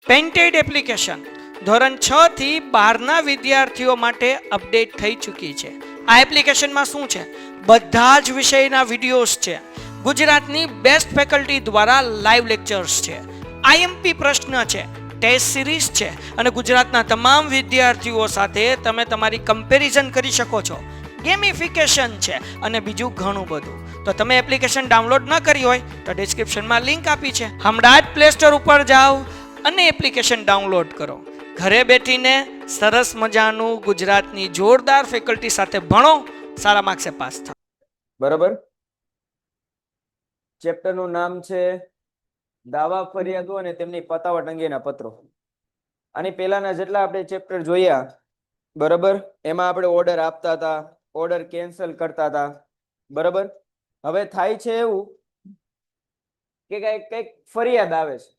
Painted application ધોરણ 6 થી 12ના વિદ્યાર્થીઓ માટે અપડેટ થઈ ચૂકી છે. આ એપ્લિકેશનમાં શું છે? બધા જ વિષયના વિડીયોઝ છે. ગુજરાતની બેસ્ટ ફેકલ્ટી દ્વારા લાઈવ લેક્ચર્સ છે. આઈએમપી પ્રશ્ન છે, ટેસ્ટ સિરીઝ છે અને ગુજરાતના તમામ વિદ્યાર્થીઓ સાથે તમે તમારી કમ્પેરિઝન કરી શકો છો. ગેમિફિકેશન છે અને બીજું ઘણું બધું. તો તમે એપ્લિકેશન ડાઉનલોડ ન કરી હોય તો ડિસ્ક્રિપ્શનમાં લિંક આપી છે. હમણાં જ પ્લે સ્ટોર ઉપર જાઓ અને એપ્લિકેશન ડાઉનલોડ કરો. ઘરે બેઠીને સરસ મજાનું ગુજરાતની જોરદાર ફેકલ્ટી સાથે ભણો, સારા માર્ક્સે પાસ થાઓ. બરાબર. ચેપ્ટરનું નામ છે દાવા ફરિયાદો અને તેમની પતાવટ અંગેના પત્રો. આની પહેલાના જેટલા આપણે ચેપ્ટર જોયા, બરાબર, એમાં આપણે ઓર્ડર આપતા હતા, ઓર્ડર કેન્સલ કરતા હતા, બરાબર. હવે થાય છે એવું કે કઈક ફરિયાદ આવે છે.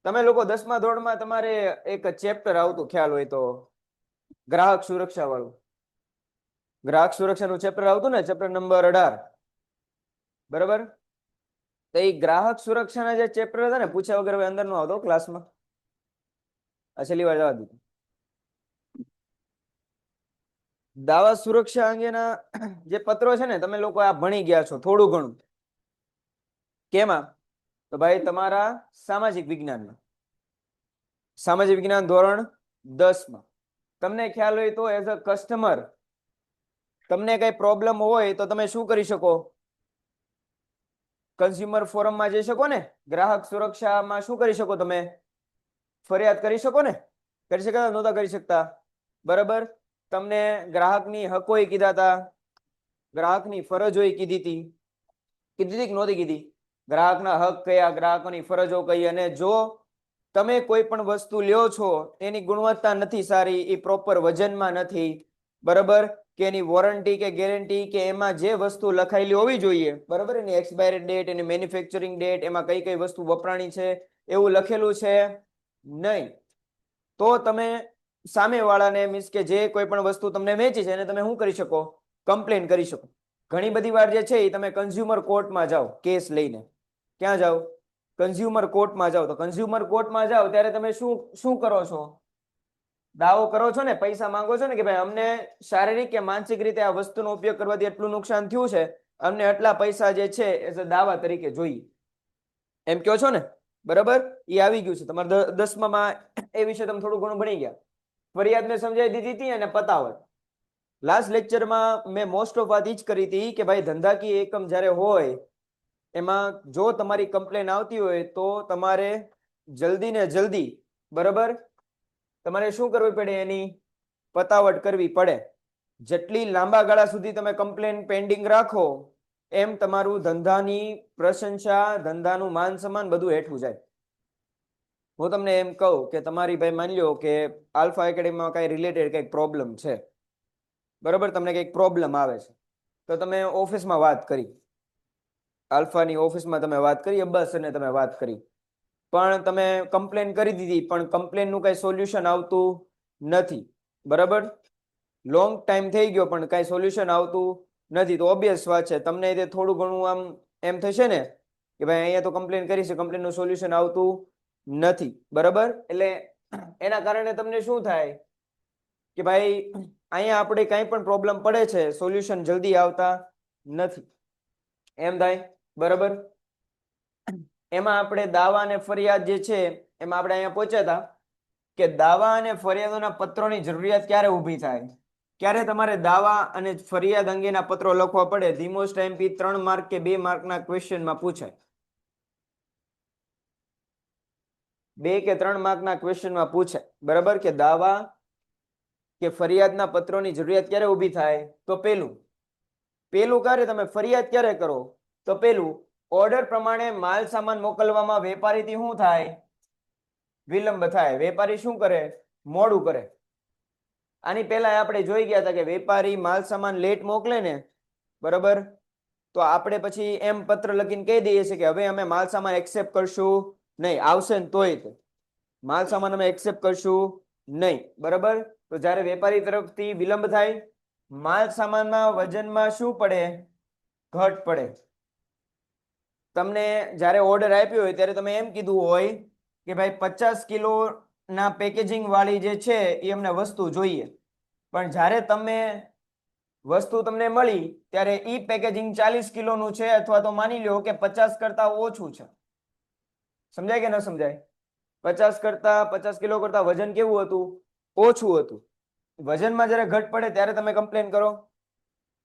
તમે લોકો 10મા ધોરણમાં તમારે એક ચેપ્ટર આવતું, ખ્યાલ હોય તો, ગ્રાહક સુરક્ષા વાળું. ગ્રાહક સુરક્ષાનું ચેપ્ટર આવતું ને, ચેપ્ટર નંબર 18, બરાબર. તો એ ગ્રાહક સુરક્ષાના જે ચેપ્ટર હતા ને, પૂછ્યા વગર હવે અંદર નો આવતો ક્લાસમાં. આ છેલ્લી વાર જવા દીધું. દાવા સુરક્ષા અંગેના જે પત્રો છે ને, તમે લોકો આ ભણી ગયા છો થોડું ઘણું. કેમાં? તો ભાઈ તમારા સામાજિક વિજ્ઞાનમાં, સામાજિક વિજ્ઞાન ધોરણ 10માં. તમને ખ્યાલ હોય તો એઝ અ કસ્ટમર તમને કઈ પ્રોબ્લેમ હોય તો તમે શું કરી શકો? કન્ઝ્યુમર ફોરમમાં જઈ શકો ને. ગ્રાહક સુરક્ષામાં શું કરી શકો? તમે ફરિયાદ કરી શકો ને. કરી શકતા? નહોતા કરી શકતા? બરાબર. તમને ગ્રાહકની હકોય કીધા હતા, ગ્રાહકની ફરજોય કીધી હતી. કીધી હતી કે નહોતી કીધી? ગ્રાહકના હક કયા, ગ્રાહકોની ફરજો કઈ, અને જો તમે કોઈ પણ વસ્તુ લ્યો છો એની ગુણવત્તા નથી સારી, એ પ્રોપર વજનમાં નથી, બરાબર, કે એની વોરંટી કે ગેરંટી કે એમાં જે વસ્તુ લખાયેલી હોવી જોઈએ, બરાબર, એની એક્સપાયરી ડેટ, એની મેન્યુફેક્ચરિંગ ડેટ, એમાં કઈ કઈ વસ્તુ વપરાણી છે એવું લખેલું છે નહીં, તો તમે સામેવાળાને, મીન્સ કે જે કોઈ પણ વસ્તુ તમને વેચી છે એને તમે શું કરી શકો? કમ્પ્લેન કરી શકો. ઘણી બધી વાર જે છે એ તમે કન્ઝ્યુમર કોર્ટમાં જાઓ કેસ લઈને. ક્યાં જાઓ? કન્ઝ્યુમર કોર્ટમાં જાઓ. તો કન્ઝ્યુમર કોર્ટમાં જાઓ ત્યારે તમે શું કરો છો? દાવો કરો છો ને, પૈસા માંગો છો ને, કે ભાઈ અમને શારીરિક કે માનસિક રીતે આ વસ્તુનો ઉપયોગ કરવાથી એટલું નુકસાન થયું છે, અમને આટલા પૈસા જે છે એ દાવા તરીકે જોઈએ, એમ કહો છો ને, બરાબર. એ આવી ગયું છે તમારે 10માં. એ વિશે તમે થોડું ઘણું ભણી ગયા. ફરિયાદ મેં સમજાવી દીધી હતી અને પતાવટ લાસ્ટ લેક્ચરમાં મેં મોસ્ટ ઓફ વાત જ કરી હતી કે ભાઈ ધંધાકીય એકમ જ્યારે હોય એમાં જો તમારી કમ્પ્લેન આવતી હોય તો તમારે જલ્દી ને જલ્દી, બરાબર, તમારે શું કરવી પડે? એની પતાવટ કરવી પડે. જેટલી લાંબા ગાળા સુધી તમે કમ્પ્લેન પેન્ડિંગ રાખો એમ તમારું ધંધાની પ્રશંસા, ધંધાનું માન સન્માન બધું હેઠું જાય. હું તમને એમ કહું કે તમારી ભાઈ માની લો કે આલ્ફા એકેડેમીમાં કઈ રિલેટેડ કઈક પ્રોબ્લેમ છે, બરાબર, તમને કઈક પ્રોબ્લેમ આવે છે, તો તમે ઓફિસમાં વાત કરી, આલ્ફાની ઓફિસમાં તમે વાત કરી, બસ, અને તમે વાત કરી, પણ તમે કમ્પ્લેન કરી દીધી, પણ કમ્પ્લેનનું કઈ સોલ્યુશન આવતું નથી, બરાબર. લોંગ ટાઈમ થઈ ગયો પણ કઈ સોલ્યુશન આવતું નથી, તો ઓબ્વિયસ વાત છે તમને એ થોડું ઘણું આમ એમ થશે ને કે ભાઈ અહીંયા તો કમ્પ્લેન કરી છે, કમ્પ્લેનનું સોલ્યુશન આવતું નથી, બરાબર. એટલે એના કારણે તમને શું થાય કે ભાઈ અહીંયા આપણે કઈ પણ પ્રોબ્લેમ પડે છે, સોલ્યુશન જલ્દી આવતા નથી, એમ થાય, બરાબર. એમાં આપણે દાવા અને ફરિયાદ જે છે એમાં આપણે અહીંયા પહોંચ્યા હતા કે દાવા અને ફરિયાદોના પત્રોની જરૂરિયાત ક્યારે ઊભી થાય? ક્યારે તમારે દાવા અને ફરિયાદ અંગેના પત્રો લખવા પડે? ધી મોસ્ટ આઈએમપી 3 માર્ક કે 2 માર્કના ક્વેશ્ચનમાં પૂછાય. 2 કે 3 માર્કના ક્વેશ્ચનમાં પૂછાય, બરાબર, કે દાવા કે ફરિયાદના પત્રોની જરૂરિયાત ક્યારે ઊભી થાય? તો પેલું ક્યારે તમે ફરિયાદ ક્યારે કરો? તો પેલું ઓર્ડર પ્રમાણે માલ સામાન મોકલવામાં વેપારીથી શું થાય? વિલંબ થાય. વેપારી શું કરે? મોડું કરે. આની પહેલા આપણે જોઈ ગયા હતા કે વેપારી માલ સામાન લેટ મોકલે ને, બરાબર, તો આપણે પછી એમ પત્ર લખીને કહી દઈએ છીએ કે હવે અમે માલ સામાન એક્સેપ્ટ કરશું નહીં, આવશે ને તોય માલ સામાન અમે એક્સેપ્ટ કરશું નહીં, બરાબર. તો જ્યારે વેપારી તરફથી વિલંબ થાય, માલ સામાનના વજનમાં શું પડે? ઘટ પડે. તમને જ્યારે ઓર્ડર આપ્યો હોય ત્યારે તમે એમ કીધું હોય કે ભાઈ 50 કિલો ના પેકેજિંગ વાળી જે છે એ અમને વસ્તુ જોઈએ, પણ જ્યારે તમે વસ્તુ તમને મળી ત્યારે ઈ પેકેજિંગ 40 કિલોનું છે, અથવા તો માની લો કે 50 કરતા ઓછું છે. સમજાય કે ન સમજાય? 50 કિલો કરતા વજન કેવું હતું? ઓછું હતું. વજનમાં જ્યારે ઘટ પડે ત્યારે તમે કમ્પ્લેન કરો.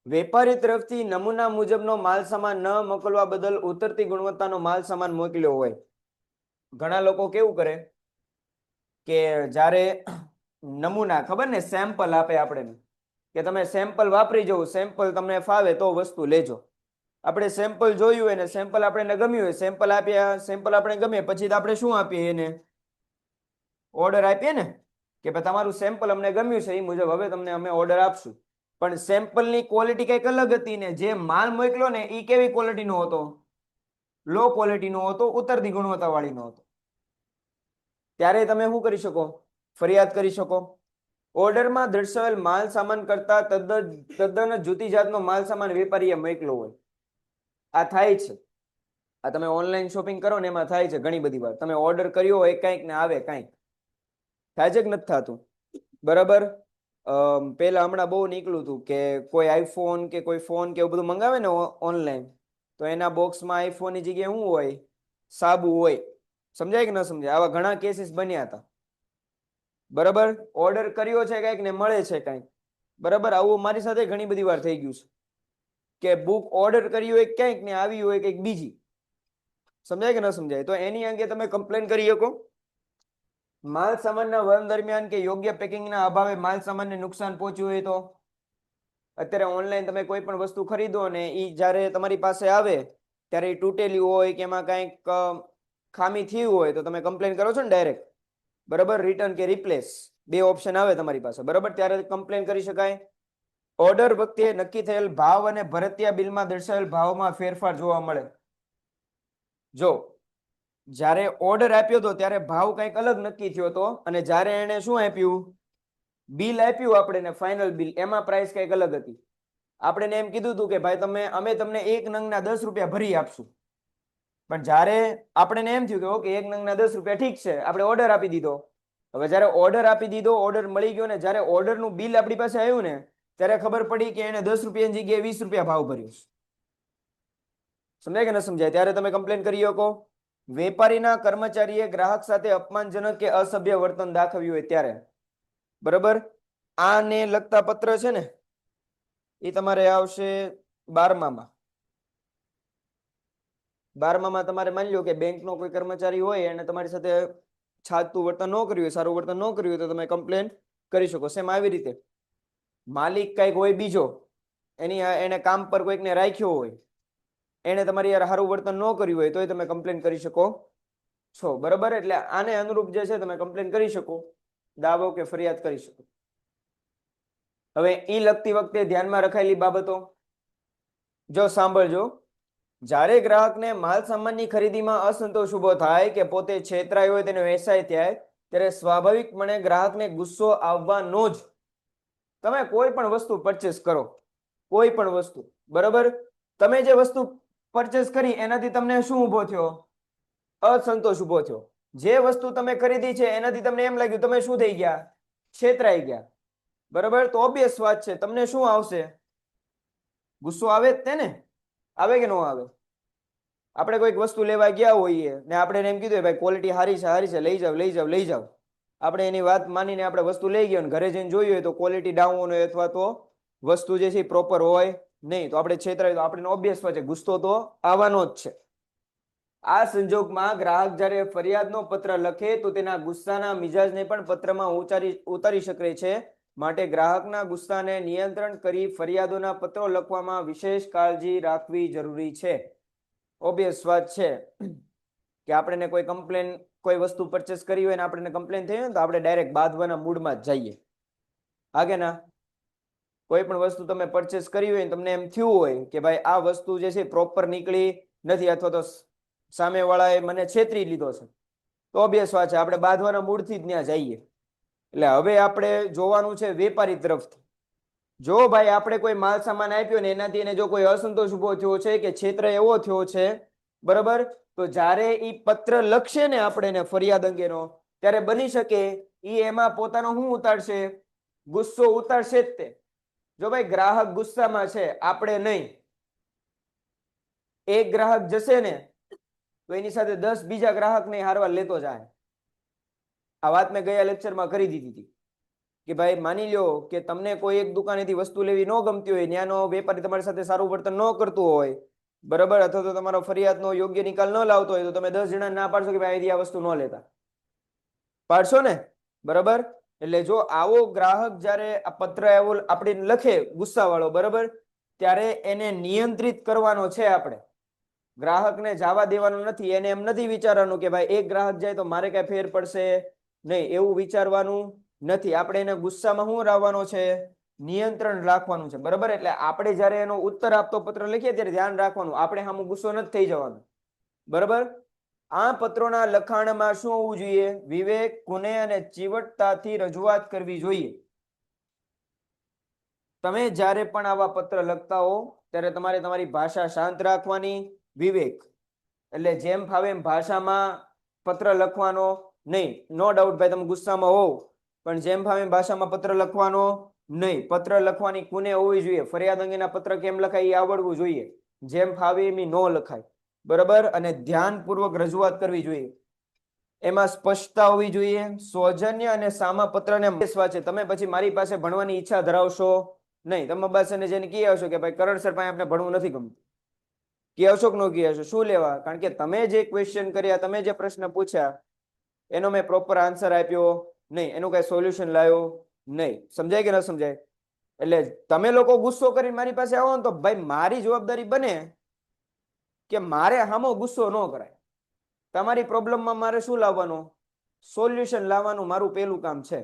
વેપારી તરફથી નમૂના મુજબનો માલ સામાન ન મોકલવા બદલ ઉતરતી ગુણવત્તાનો માલ સામાન મોકલ્યો હોય. ઘણા લોકો કેવું કરે કે જ્યારે નમૂના ખબર ને સેમ્પલ આપે આપણે કે તમે સેમ્પલ વાપરી જવું, સેમ્પલ તમને ફાવે તો વસ્તુ લેજો. આપણે સેમ્પલ જોયું હોય ને સેમ્પલ આપણને ગમ્યું હોય, સેમ્પલ આપ્યા, સેમ્પલ આપણે ગમે પછી તો આપણે શું આપીએ એને? ઓર્ડર આપીએ ને કે ભાઈ તમારું સેમ્પલ અમને ગમ્યું છે, એ મુજબ હવે તમને અમે ઓર્ડર આપશું. પણ સેમ્પલની ક્વોલિટી કંઈક અલગ હતી ને જે માલ મોકલ્યો ને એ કેવી ક્વોલિટીનો હતો? લો ક્વોલિટીનો હતો, ઉતરતી ગુણવત્તા વાળીનો હતો. ત્યારે તમે શું કરી શકો? ફરિયાદ કરી શકો. ઓર્ડરમાં દર્શાવેલ માલ સામાન કરતા તદ્દન જુદી જાતનો માલ સામાન વેપારીએ મોકલ્યો હોય. આ થાય છે. આ તમે ઓનલાઈન શોપિંગ કરો ને એમાં થાય છે ઘણી બધી વાર. તમે ઓર્ડર કર્યો હોય કંઈક ને આવે કંઈક. થાય છે કે નથી થતું? બરાબર. પેલા હમણાં બહુ નીકળ્યું હતું કે કોઈ આઈફોન કે કોઈ ફોન કે એવું બધું મંગાવે ને ઓનલાઈન, તો એના બોક્સમાં આઈફોનની જગ્યાએ શું હોય? સાબુ હોય. સમજાય કે ન સમજાય? આવા ઘણા કેસીસ બન્યા હતા. બરાબર. ઓર્ડર કર્યો છે કંઈક ને મળે છે કંઈક. બરાબર. આવું મારી સાથે ઘણી બધી વાર થઈ ગયું છે કે બુક ઓર્ડર કરી હોય કંઈક ને આવી હોય કંઈક બીજી. સમજાય કે ન સમજાય? તો એની અંગે તમે કમ્પ્લેન કરી શકો. માલ સામાનના વહન દરમિયાન કે યોગ્ય પેકિંગના અભાવે માલ સામાનને નુકસાન પહોંચ્યું હોય તો? અત્યારે ઓનલાઈન તમે કોઈ પણ વસ્તુ ખરીદો ને એ જ્યારે તમારી પાસે આવે ત્યારે એ તૂટેલી હોય કે એમાં કંઈક ખામી થયું હોય તો તમે કમ્પ્લેન કરો છો ને ડાયરેક્ટ. બરાબર. રિટર્ન કે રિપ્લેસ બે ઓપ્શન આવે તમારી પાસે. બરાબર. ત્યારે કમ્પ્લેન કરી શકાય. ઓર્ડર વખતે નક્કી થયેલ ભાવ અને ભરતિયા બિલમાં દર્શાવેલ ભાવમાં ફેરફાર જોવા મળે. જો જ્યારે ઓર્ડર આપ્યો હતો ત્યારે ભાવ કંઈક અલગ નક્કી થયો હતો અને જ્યારે એને શું આપ્યું? બિલ આપ્યું આપણે ફાઇનલ બિલ, એમાં પ્રાઇસ કંઈક અલગ હતી. આપણે એમ કીધું હતું કે ભાઈ અમે તમને એક નંગના 10 રૂપિયા ભરી આપશું. પણ જ્યારે આપણે એમ થયું કે ઓકે એક નંગના 10 રૂપિયા ઠીક છે, આપણે ઓર્ડર આપી દીધો. હવે જ્યારે ઓર્ડર આપી દીધો, ઓર્ડર મળી ગયો ને જ્યારે ઓર્ડરનું બિલ આપણી પાસે આવ્યું ને ત્યારે ખબર પડી કે એને 10 રૂપિયાની જગ્યાએ 20 રૂપિયા ભાવ ભર્યો. સમજાય કે ન સમજાય? ત્યારે તમે કમ્પ્લેન કરી શકો. વેપારીના કર્મચારીએ ગ્રાહક સાથે અપમાનજનક કે અસભ્ય વર્તન દાખવ્યું હોય ત્યારે. બરાબર. આને લગતા પત્ર છે ને એ તમારે આવશે 12માં. 12માં તમારે માની લો કે બેંકનો કોઈ કર્મચારી હોય અને તમારી સાથે છાતું વર્તન ન કર્યું હોય, સારું વર્તન ન કર્યું હોય તો તમે કમ્પ્લેન કરી શકો. સેમ આવી રીતે માલિક કંઈક હોય બીજો, એને કામ પર કોઈકને રાખ્યો હોય, એને તમારી યાર સારું વર્તન ન કર્યું હોય તોય તમે કમ્પ્લેન કરી શકો છો. બરાબર. એટલે આને અનુરૂપ જે છે તમે કમ્પ્લેન કરી શકો, દાવો કે ફરિયાદ કરી શકો. હવે ઈ લગતી વખતે ધ્યાનમાં રખાયેલી બાબતો જો સાંભળજો. જ્યારે ગ્રાહકને માલ સામાનની ખરીદીમાં અસંતોષ ઉભો થાય કે પોતે છેતરાયો હોય, તેને વેચાય થાય ત્યારે સ્વાભાવિકપણે ગ્રાહકને ગુસ્સો આવવાનો જ. તમે કોઈ પણ વસ્તુ પરચેસ કરો, કોઈ પણ વસ્તુ, બરાબર, તમે જે વસ્તુ પરચેસ કરી એનાથી તમને શું ઉભો થયો? અસંતોષ ઉભો થયો. જે વસ્તુ તમે ખરીદી છે એનાથી તમને એમ લાગ્યું તમે શું થઈ ગયા? છેતરાઈ ગયા. બરાબર. તો ઓબ્વિયસ વાત છે તમને શું આવશે? ગુસ્સો આવે જ તેને. આવે કે ન આવે? આપણે કોઈક વસ્તુ લેવા ગયા હોઈએ ને આપણે એમ કીધું ભાઈ ક્વોલિટી સારી છે, સારી છે, લઈ જાવ લઈ જાવ લઈ જાવ. આપણે એની વાત માનીને આપણે વસ્તુ લઈ ગયા ને ઘરે જઈને જોયું હોય તો ક્વોલિટી ડાઉન હોય અથવા તો વસ્તુ જે છે પ્રોપર હોય નહીં, તો આપણે છેતરાય તો આપણે ઓબ્વિયસ વાત છે ગુસ્સો તો આવવાનો જ છે. આ સંજોગમાં ગ્રાહક જ્યારે ફરિયાદનો પત્ર લખે તો તેના ગુસ્સાના મિજાજને પણ પત્રમાં ઉતારી શકે છે. માટે ગ્રાહકના ગુસ્સાને નિયંત્રણ કરી ફરિયાદોના પત્રો લખવામાં વિશેષ કાળજી રાખવી જરૂરી છે. ઓબ્વિયસ વાત છે કે આપણે કોઈ કમ્પ્લેન, કોઈ વસ્તુ પરચેસ કરી હોય ને આપણે કમ્પ્લેન થઈ હોય ને તો આપણે ડાયરેક્ટ બાંધવાના મૂડમાં જ જઈએ. આગે ના કોઈ પણ વસ્તુ તમે પરચેસ કરી હોય ને તમને એમ થયું હોય કે ભાઈ આ વસ્તુ જે છે પ્રોપર નીકળી નથી અથવા તો સામેવાળાએ મને છેતરી લીધો છે, તો ઓબ્વિયસ વાત છે આપણે બાંધવાના મૂડથી જ ત્યાં જઈએ. એટલે હવે આપણે જોવાનું છે વેપારી તરફથી. જો ભાઈ આપણે કોઈ માલ સામાન આપ્યો ને એનાથી એને જો કોઈ અસંતોષ ઉભો થયો છે કે ક્ષેત્ર એવો થયો છે, બરાબર, તો જ્યારે ઈ પત્ર લખશે ને આપણે ને ફરિયાદ અંગેનો, ત્યારે બની શકે ઈ એમાં પોતાનો શું ઉતારશે? ગુસ્સો ઉતારશે જ તે. જો ભાઈ ગ્રાહક ગુસ્સામાં છે, આપણે નહીં, એક ગ્રાહક જશે ને તો એની સાથે 10 બીજા ગ્રાહકને હારવાર લેતો જાય. આ વાત મેં ગયા લેક્ચરમાં કરી દીધી હતી કે ભાઈ માની લ્યો કે તમને કોઈ એક દુકાનેથી વસ્તુ લેવી ન ગમતી હોય, ત્યાંનો વેપારી તમારી સાથે સારું વર્તન ન કરતું હોય, બરાબર, અથવા તો તમારો ફરિયાદનો યોગ્ય નિકાલ ન લાવતો હોય, તો તમે 10 જણા ના પાડશો કે ભાઈ અહીંથી આ વસ્તુ ન લેતા? પાડશો ને? બરાબર. એટલે જો આવો ગ્રાહક જ્યારે આ પત્ર એવો આપણે લખે ગુસ્સાવાળો, બરાબર, ત્યારે એને નિયંત્રિત કરવાનો છે આપણે. ગ્રાહકને જવા દેવાનું નથી. એને એમ નથી વિચારવાનું કે ભાઈ એક ગ્રાહક જાય તો મારે કઈ ફેર પડશે નહીં, એવું વિચારવાનું નથી. આપણે એને ગુસ્સામાં શું રાખવાનો છે? નિયંત્રણ રાખવાનું છે, બરાબર. એટલે આપણે જ્યારે એનો ઉત્તર આપતો પત્ર લખીએ ત્યારે ધ્યાન રાખવાનું, આપણે સામું ગુસ્સો નથી થઈ જવાનું, બરાબર. આ પત્રોના લખાણમાં શું હોવું જોઈએ? વિવેક, કુને અને ચીવટતાથી રજૂઆત કરવી જોઈએ. તમે જ્યારે પણ આવા પત્ર લખતા હો ત્યારે તમારે તમારી ભાષા શાંત રાખવાની. વિવેક એટલે જેમ ફાવે એમ ભાષામાં પત્ર લખવાનો નહીં. નો ડાઉટ ભાઈ તમે ગુસ્સામાં હોવ, પણ જેમ ફાવે એમ ભાષામાં પત્ર લખવાનો નહીં. પત્ર લખવાની કુને હોવી જોઈએ. ફરિયાદ અંગેના પત્ર કેમ લખાય એ આવડવું જોઈએ. જેમ ફાવે એમ ન લખાય, બરાબર. અને ધ્યાનપૂર્વક રજૂઆત કરવી જોઈએ. એમાં સ્પષ્ટતા હોવી જોઈએ. સૌજન્ય અને સામા પત્રને વાંચે. તમે પછી મારી પાસે ભણવાની ઈચ્છા ધરાવશો નહીં. તમે બસ એને જઈને કહી આવશો કે ભાઈ કરણ સર પાસે આપણે ભણવું નથી ગમતું. કહી આવશો કે ન કહી આવશો? શું લેવા? કારણ કે તમે જે ક્વેશ્ચન કર્યા, તમે જે પ્રશ્ન પૂછ્યા એનો મેં પ્રોપર આન્સર આપ્યો નહીં, એનું કઈ સોલ્યુશન લાવ્યો નહીં. સમજાય કે ન સમજાય? એટલે તમે લોકો ગુસ્સો કરીને મારી પાસે આવો ને તો ભાઈ મારી જવાબદારી બને કે મારે સામો ગુસ્સો ન કરાય. તમારી પ્રોબ્લેમમાં મારે શું લાવવાનું? સોલ્યુશન લાવવાનું મારું પહેલું કામ છે.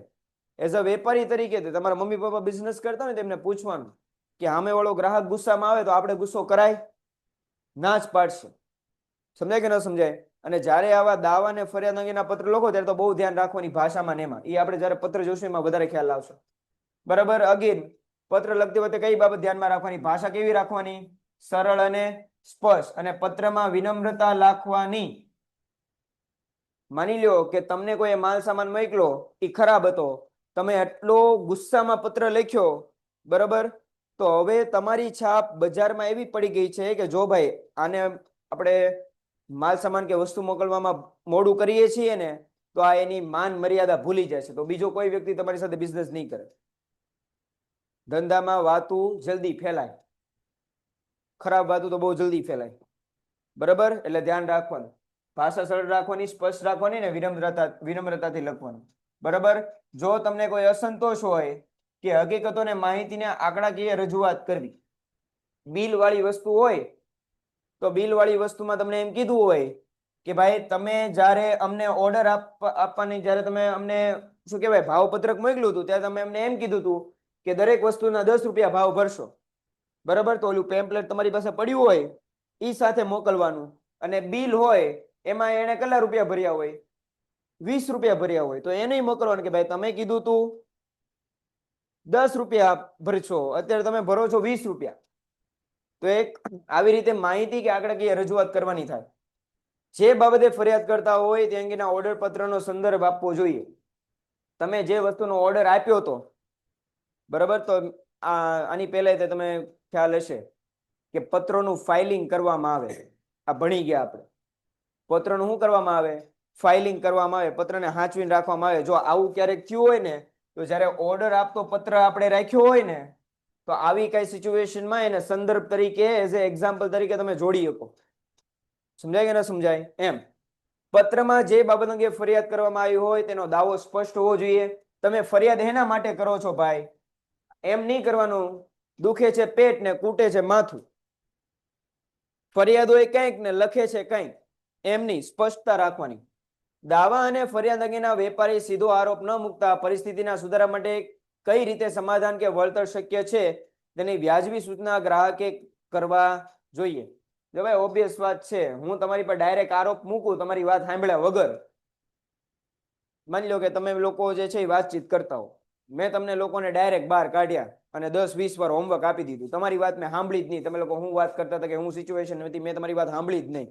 એઝ અ વેપારી તરીકે તમારા મમ્મી પપ્પા બિઝનેસ કરતા હોય તેમને પૂછવાનું કે સામે વાળો ગ્રાહક ગુસ્સામાં આવે તો આપણે ગુસ્સો કરાય? ના જ પાડશે. સમજાય કે ન સમજાય? અને જ્યારે આવા દાવા અને ફરિયાદ અંગેના પત્ર લખો ત્યારે તો બહુ ધ્યાન રાખવાની ભાષામાં ને એમાં. એ આપણે જ્યારે પત્ર જોશું એમાં વધારે ખ્યાલ આવશે, બરાબર. અગેન પત્ર લખતી વખતે કઈ બાબત ધ્યાનમાં રાખવાની? ભાષા કેવી રાખવાની? સરળ અને સ્પષ્ટ. અને પત્રમાં વિનમ્રતા રાખવાની. માની લ્યો કે તમને કોઈ માલ સામાન મોકલો, એ ખરાબ હતો, તમે એટલો ગુસ્સામાં પત્ર લખ્યો, બરાબર, તો હવે તમારી છાપ બજારમાં એવી પડી ગઈ છે કે જો ભાઈ આને આપણે માલ સામાન કે વસ્તુ મોકલવામાં મોડું કરીએ છીએ ને તો આ એની માન મર્યાદા ભૂલી જશે, તો બીજો કોઈ વ્યક્તિ તમારી સાથે બિઝનેસ નહીં કરે. ધંધામાં વાતું જલ્દી ફેલાય, ખરાબ વાતું તો બહુ જલ્દી ફેલાય, બરાબર. એટલે ધ્યાન રાખવાનું. ભાષા સરળ રાખવાની, સ્પષ્ટ રાખવાની ને વિનમ્રતાથી લખવાનું, બરાબર. જો તમને કોઈ અસંતોષ હોય કે હકીકતોને માહિતીને આંકડાકીય રજૂઆત કરવી, બિલ વાળી વસ્તુ હોય તો બિલ વાળી વસ્તુમાં તમને એમ કીધું હોય કે ભાઈ તમે જ્યારે અમને ઓર્ડર આપવાની, જ્યારે તમે અમને શું કહેવાય ભાવપત્રક મોકલ્યું હતું ત્યારે તમે અમને એમ કીધું હતું કે દરેક વસ્તુના 10 રૂપિયા ભાવ ભરશો, બરાબર. તો ઓલું પેમ્પલેટ તમારી પાસે પડ્યું હોય એ સાથે મોકલવાનું. અને બિલ હોય એમાં એને કેટલા રૂપિયા ભર્યા હોય? 20 રૂપિયા ભર્યા હોય, તો એને મોકલવાનું કે ભાઈ તમે કીધું તું 10 રૂપિયા ભરશો, અત્યારે તમે ભરો છો 20 રૂપિયા. તો એક આવી રીતે માહિતી કે આંકડાકીય રજૂઆત કરવાની થાય. જે બાબતે ફરિયાદ કરતા હોય તે અંગેના ઓર્ડર પત્રનો સંદર્ભ આપવો જોઈએ. તમે જે વસ્તુનો ઓર્ડર આપ્યો હતો, બરાબર, તો આની પહેલા તમે ખ્યાલ હશે કે પત્રોનું ફાઇલિંગ કરવામાં આવે. આ ભણી ગયા આપણે. પત્રનું શું કરવામાં આવે? ફાઇલિંગ કરવામાં આવે. પત્રને સાચવીને રાખવામાં આવે. જો આવું ક્યારેક થયું હોય ને તો જ્યારે ઓર્ડર આપતો પત્ર આપણે રાખ્યો હોય ને તો આવી કઈ સિચ્યુએશનમાં એને સંદર્ભ તરીકે એઝ એ એક્ઝામ્પલ તરીકે તમે જોડી શકો. સમજાય કે ન સમજાય? એમ પત્રમાં જે બાબત અંગે ફરિયાદ કરવામાં આવી હોય તેનો દાવો સ્પષ્ટ હોવો જોઈએ. તમે ફરિયાદ એના માટે કરો છો ભાઈ, એમ નહીં કરવાનું દુખે છે પેટ ને કૂટે છે માથું. ફરિયાદ હોય કંઈક ને લખે છે કંઈક, એમ નહીં. સ્પષ્ટતા રાખવાની. દાવા અને ફરિયાદ અંગેના વેપારી સીધો આરોપ ન મૂકતા પરિસ્થિતિના સુધારા માટે કઈ રીતે સમાધાન કે વળતર શક્ય છે તેની વ્યાજબી સૂચના ગ્રાહકે કરવા જોઈએ. જો ભાઈ ઓબ્વિયસ વાત છે, હું તમારી પર ડાયરેક્ટ આરોપ મૂકું તમારી વાત સાંભળ્યા વગર. માની લો કે તમે લોકો જે છે એ વાતચીત કરતા હો, મેં તમને લોકોને ડાયરેક્ટ બહાર કાઢ્યા અને 10-20 વાર હોમવર્ક આપી દીધું, તમારી વાત મેં સાંભળી જ નહીં. તમે લોકો હું વાત કરતા હતા કે હું સિચ્યુએશન હતી, મેં તમારી વાત સાંભળી જ નહીં,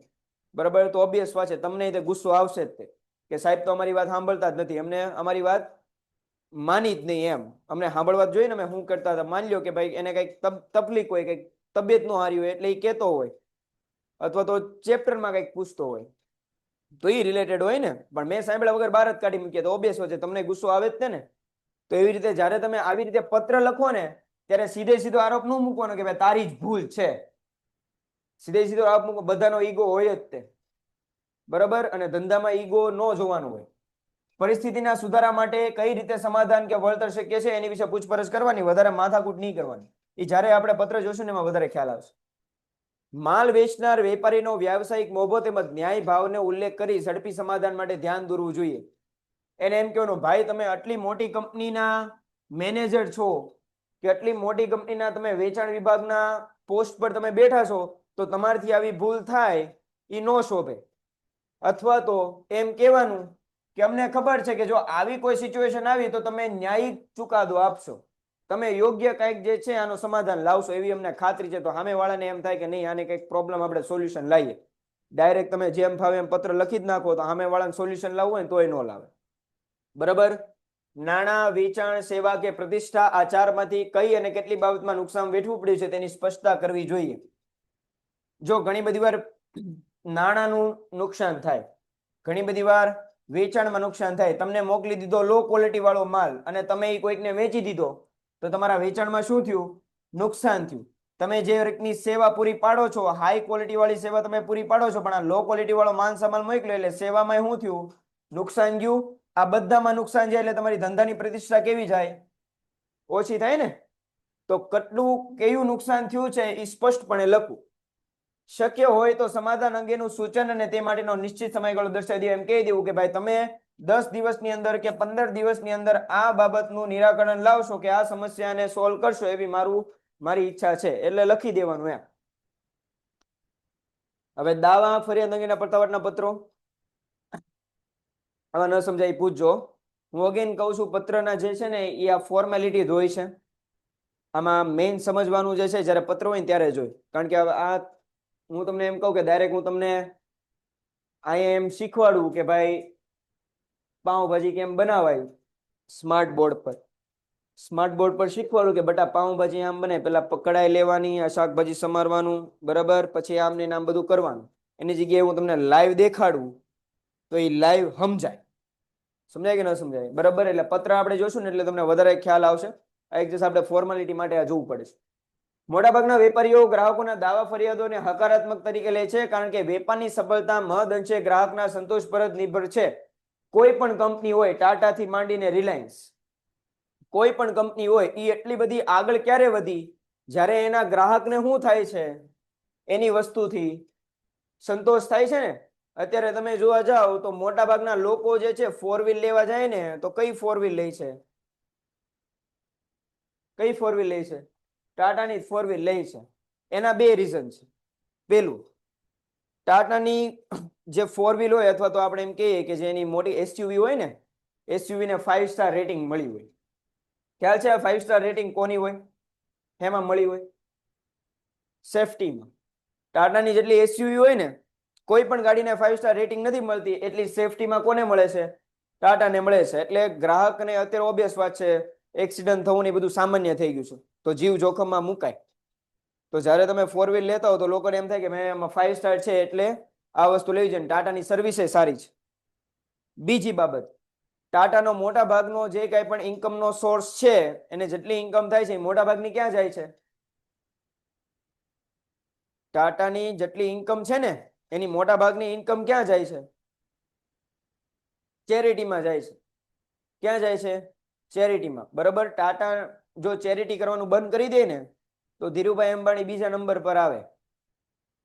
બરાબર. તો ઓબ્વિયસ વાત છે, તમને તે ગુસ્સો આવશે જ તે કે સાહેબ તો અમારી વાત સાંભળતા જ નથી, અમને અમારી વાત માની જ નહીં એમ, અમને સાંભળવા જ જોઈએ ને. અમે શું કરતા હતા, માની લ્યો કે ભાઈ એને કઈક તકલીફ હોય, કઈક તબિયત ન હારી હોય એટલે એ કહેતો હોય, અથવા તો ચેપ્ટરમાં કઈક પૂછતો હોય, તો એ રિલેટેડ હોય ને. પણ મેં સાંભળ્યા વગર બહાર જ કાઢી મૂકીએ તો ઓબ્વિયસ છે તમને ગુસ્સો આવે જ ને. તો એવી રીતે જ્યારે તમે આવી રીતે પત્ર લખો ને ત્યારે સીધે સીધો આરોપ ન મૂકવાનો કે ભાઈ તારી જ ભૂલ છે. સીધે સીધો આરોપ મૂકો, બધાનો ઈગો હોય જ તે, બરાબર. અને ધંધામાં ઈગો ન જોવાનું હોય. પરિસ્થિતિના સુધારા માટે કઈ રીતે સમાધાન કે વળતર શક્ય છે એની વિશે પૂછપરછ કરવાની, વધારે માથાકૂટ નહીં કરવાની. એ જ્યારે આપણે પત્ર જોશું ને એમાં વધારે ખ્યાલ આવશે. માલ વેચનાર વેપારીનો વ્યાવસાયિક મોભો તેમજ ન્યાય ભાવને ઉલ્લેખ કરી ઝડપી સમાધાન માટે ધ્યાન દોરવું જોઈએ. એને એમ કહેવાનું, ભાઈ તમે આટલી મોટી કંપનીના મેનેજર છો કે આટલી મોટી કંપનીના તમે વેચાણ વિભાગના પોસ્ટ પર તમે બેઠા છો, તો તમારથી આવી ભૂલ થાય એ ન શોભે. અથવા તો એમ કહેવાનું કે અમને ખબર છે કે જો આવી કોઈ સિચ્યુએશન આવી તો તમે ન્યાયિક ચુકાદો આપશો, તમે યોગ્ય કંઈક જે છે આનું સમાધાન લાવશો એવી અમને ખાતરી છે. તો સામેવાળાને એમ થાય કે નહીં, આને કંઈક પ્રોબ્લેમ આપણે સોલ્યુશન લાવીએ. ડાયરેક્ટ તમે જેમ ફાવે એમ પત્ર લખી જ નાખો તો સામેવાળાને સોલ્યુશન લાવવું હોય ને તોય ન લાવે, બરાબર. નાણાં, વેચાણ, સેવા કે પ્રતિષ્ઠા, આ ચારમાંથી કઈ અને કેટલી બાબતમાં નુકસાન વેઠવું પડ્યું છે તેની સ્પષ્ટતા કરવી જોઈએ. જો ઘણી બધી વાર નાણાંનું નુકસાન થાય, ઘણી બધી વાર વેચાણમાં નુકસાન થાય. તમને મોકલી દીધો લો ક્વોલિટી વાળો માલ અને તમે એ કોઈકને વેચી દીધો તો તમારા વેચાણમાં શું થયું? નુકસાન થયું. તમે જે રીતની સેવા પૂરી પાડો છો, હાઈ ક્વોલિટી વાળી સેવા તમે પૂરી પાડો છો, પણ આ લો ક્વોલિટી વાળો માલ સામાન મોકલ્યો એટલે સેવામાં શું થયું? નુકસાન ગયું. આ બધામાં નુકસાન જાય એટલે તમારી ધંધાની પ્રતિષ્ઠા કેવી જાય? ઓછી થાય ને. તો કેટલું કયું નુકસાન થયું છે એ સ્પષ્ટપણે લખવું. શક્ય હોય તો સમાધાન અંગેનું સૂચન અને તે માટેનો નિશ્ચિત સમયગાળો દર્શાવી દેવું. એમ કહી દેવું કે ભાઈ તમે 10 દિવસની અંદર કે 15 દિવસની અંદર આ બાબતનું નિરાકરણ લાવશો કે આ સમસ્યાને સોલ્વ કરશો એવી મારી ઈચ્છા છે, એટલે લખી દેવાનું એમ. હવે દાવા, ફરિયાદ અંગેના પતાવટના પત્રો આવા ન સમજાય પૂછજો. હું અગેન કહું છું, પત્રના જે છે ને એ આ ફોર્મેલિટી જ હોય છે. આમાં મેઇન સમજવાનું જે છે જ્યારે પત્ર હોય ને ત્યારે જ હોય. કારણ કે આ હું તમને એમ કહું કે ડાયરેક્ટ હું તમને અહીંયા એમ શીખવાડું કે ભાઈ પાઉંભાજી કેમ બનાવાય સ્માર્ટ બોર્ડ પર શીખવાડું કે બટા પાઉંભાજી આમ બને, પેલા કડાઈ લેવાની, આ શાકભાજી સમારવાનું, બરાબર, પછી આમ ને આમ બધું કરવાનું. એની જગ્યાએ હું તમને લાઈવ દેખાડું તો એ લાઈવ સમજાય. સમજાય કે ન સમજાય? બરાબર. એટલે પત્ર આપણે જોશું ને એટલે તમને વધારે ખ્યાલ આવશે. આ એક આપણે ફોર્માલિટી માટે આ જોવું પડે છે. મોટાભાગના વેપારીઓ ગ્રાહકોના દાવા ફરિયાદોને હકારાત્મક તરીકે લે છે, કારણ કે વેપારની સફળતા મહદઅંશે ગ્રાહકના સંતોષ પર જ નિર્ભર છે. કોઈ પણ કંપની હોય, ટાટાથી માંડીને રિલાયન્સ, કોઈ પણ કંપની હોય, એ એટલી બધી આગળ ક્યારે વધી? જ્યારે એના ગ્રાહકને શું થાય છે? એની વસ્તુથી સંતોષ થાય છે ને. અત્યારે તમે જોવા જાઓ તો મોટા ભાગના લોકો જે છે 4 વ્હીલ લેવા જાય ને તો કઈ 4 વ્હીલ લે છે? કઈ 4 વ્હીલ લે છે? ટાટાની 4 વ્હીલ લે છે. એના બે રીઝન છે. પેલું, ટાટાની જે 4 વ્હીલ હોય, અથવા તો આપણે એમ કહીએ કે જે એની મોટી એસયુવી હોય ને, એસયુવી ને 5 સ્ટાર રેટિંગ મળી હોય. ખ્યાલ છે આ 5 સ્ટાર રેટિંગ કોની હોય? હેમાં મળી હોય? સેફટીમાં. ટાટાની જેટલી એસયુવી હોય ને, કોઈ પણ ગાડીને 5 સ્ટાર રેટિંગ નથી મળતી, એટલી સેફટીમાં કોને મળે છે? ટાટાને મળે છે. એટલે ગ્રાહકને અત્યારે ઓબ્વિયસ વાત છે, એક્સિડન્ટ થવું ને બધું સામાન્ય થઈ ગયું છે, તો જીવ જોખમમાં મુકાય. તો જ્યારે તમે 4 વ્હીલ લેતા હો તો લોકોને એમ થાય કે મેં એમાં 5 સ્ટાર છે એટલે આ વસ્તુ લેવી છે. ટાટાની સર્વિસ એ સારી છે. બીજી બાબત, ટાટાનો મોટા ભાગનો જે કંઈ પણ ઇન્કમનો સોર્સ છે, એને જેટલી ઇન્કમ થાય છે એ મોટા ભાગની ક્યાં જાય છે? ટાટાની જેટલી ઇન્કમ છે ને એની મોટા ભાગની ઇન્કમ ક્યાં જાય છે? ચેરિટીમાં જાય છે. ક્યાં જાય છે? ચેરિટીમાં. બરાબર. ટાટા જો ચેરિટી કરવાનું બંધ કરી દે ને તો ધીરુભાઈ અંબાણી બીજા નંબર પર આવે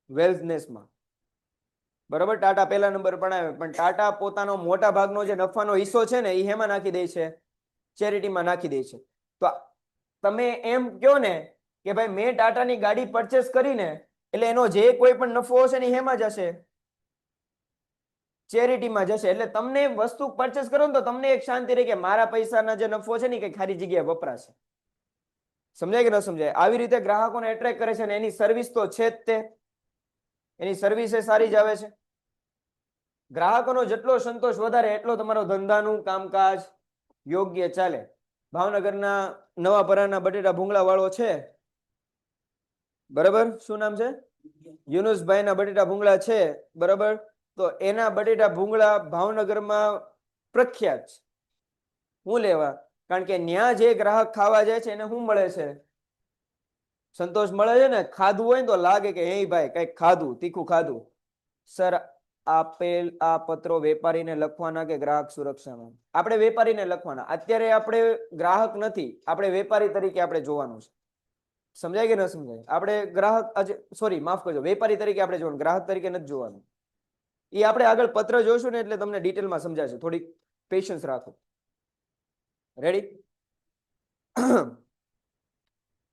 વેલ્થનેસમાં. બરાબર. ટાટા પહેલા નંબર પર આવે, પણ ટાટા પોતાનો મોટા ભાગનો જે નફાનો હિસ્સો છે ને એ હેમાં નાખી દે છે? ચેરિટીમાં નાખી દે છે. તો તમે એમ કહો ને કે ભાઈ મેં ટાટાની ગાડી પરચેસ કરીને એટલે એનો જે કોઈ પણ નફો હશે ને હેમાં જશે? ચેરિટીમાં જશે. એટલે તમને વસ્તુ પરચેસ કરો ને તો તમને એક શાંતિ રહે કે મારા પૈસાના જે નફો છે ને કઈ ખારી જગ્યાએ વપરાશે. સમજાય કે ન સમજાય? આવી રીતે ગ્રાહકોને એટ્રેક્ટ કરે છે અને એની સર્વિસ તો છે જ તે. એની સર્વિસ એ સારી જ આવે છે. ગ્રાહકોનો જેટલો સંતોષ વધારે એટલો તમારો ધંધાનું કામકાજ યોગ્ય ચાલે. ભાવનગરના નવાપરાના બટેટા ભૂંગળા વાળો છે, બરાબર, શું નામ છે? યુનુસભાઈના બટેટા ભૂંગળા છે, બરાબર. તો એના બટેટા ભૂંગળા ભાવનગરમાં પ્રખ્યાત છે. શું લેવા? કારણ કે ન્યા જે ગ્રાહક ખાવા જાય છે એને શું મળે છે? સંતોષ મળે છે ને. ખાધું હોય ને તો લાગે કે હે ભાઈ કઈક ખાધું, તીખું ખાધું. સર, આપેલ આ પત્રો વેપારીને લખવાના કે ગ્રાહક સુરક્ષામાં? આપણે વેપારીને લખવાના. અત્યારે આપણે ગ્રાહક નથી, આપણે વેપારી તરીકે આપણે જોવાનું છે. સમજાય કે ન સમજાય? આપણે ગ્રાહક, સોરી માફ કરજો, વેપારી તરીકે આપણે જોવાનું, ગ્રાહક તરીકે નથી જોવાનું. એ આપણે આગળ પત્ર જોશું ને એટલે તમને ડિટેલમાં સમજાશે. થોડીક પેશન્સ રાખો. રેડી?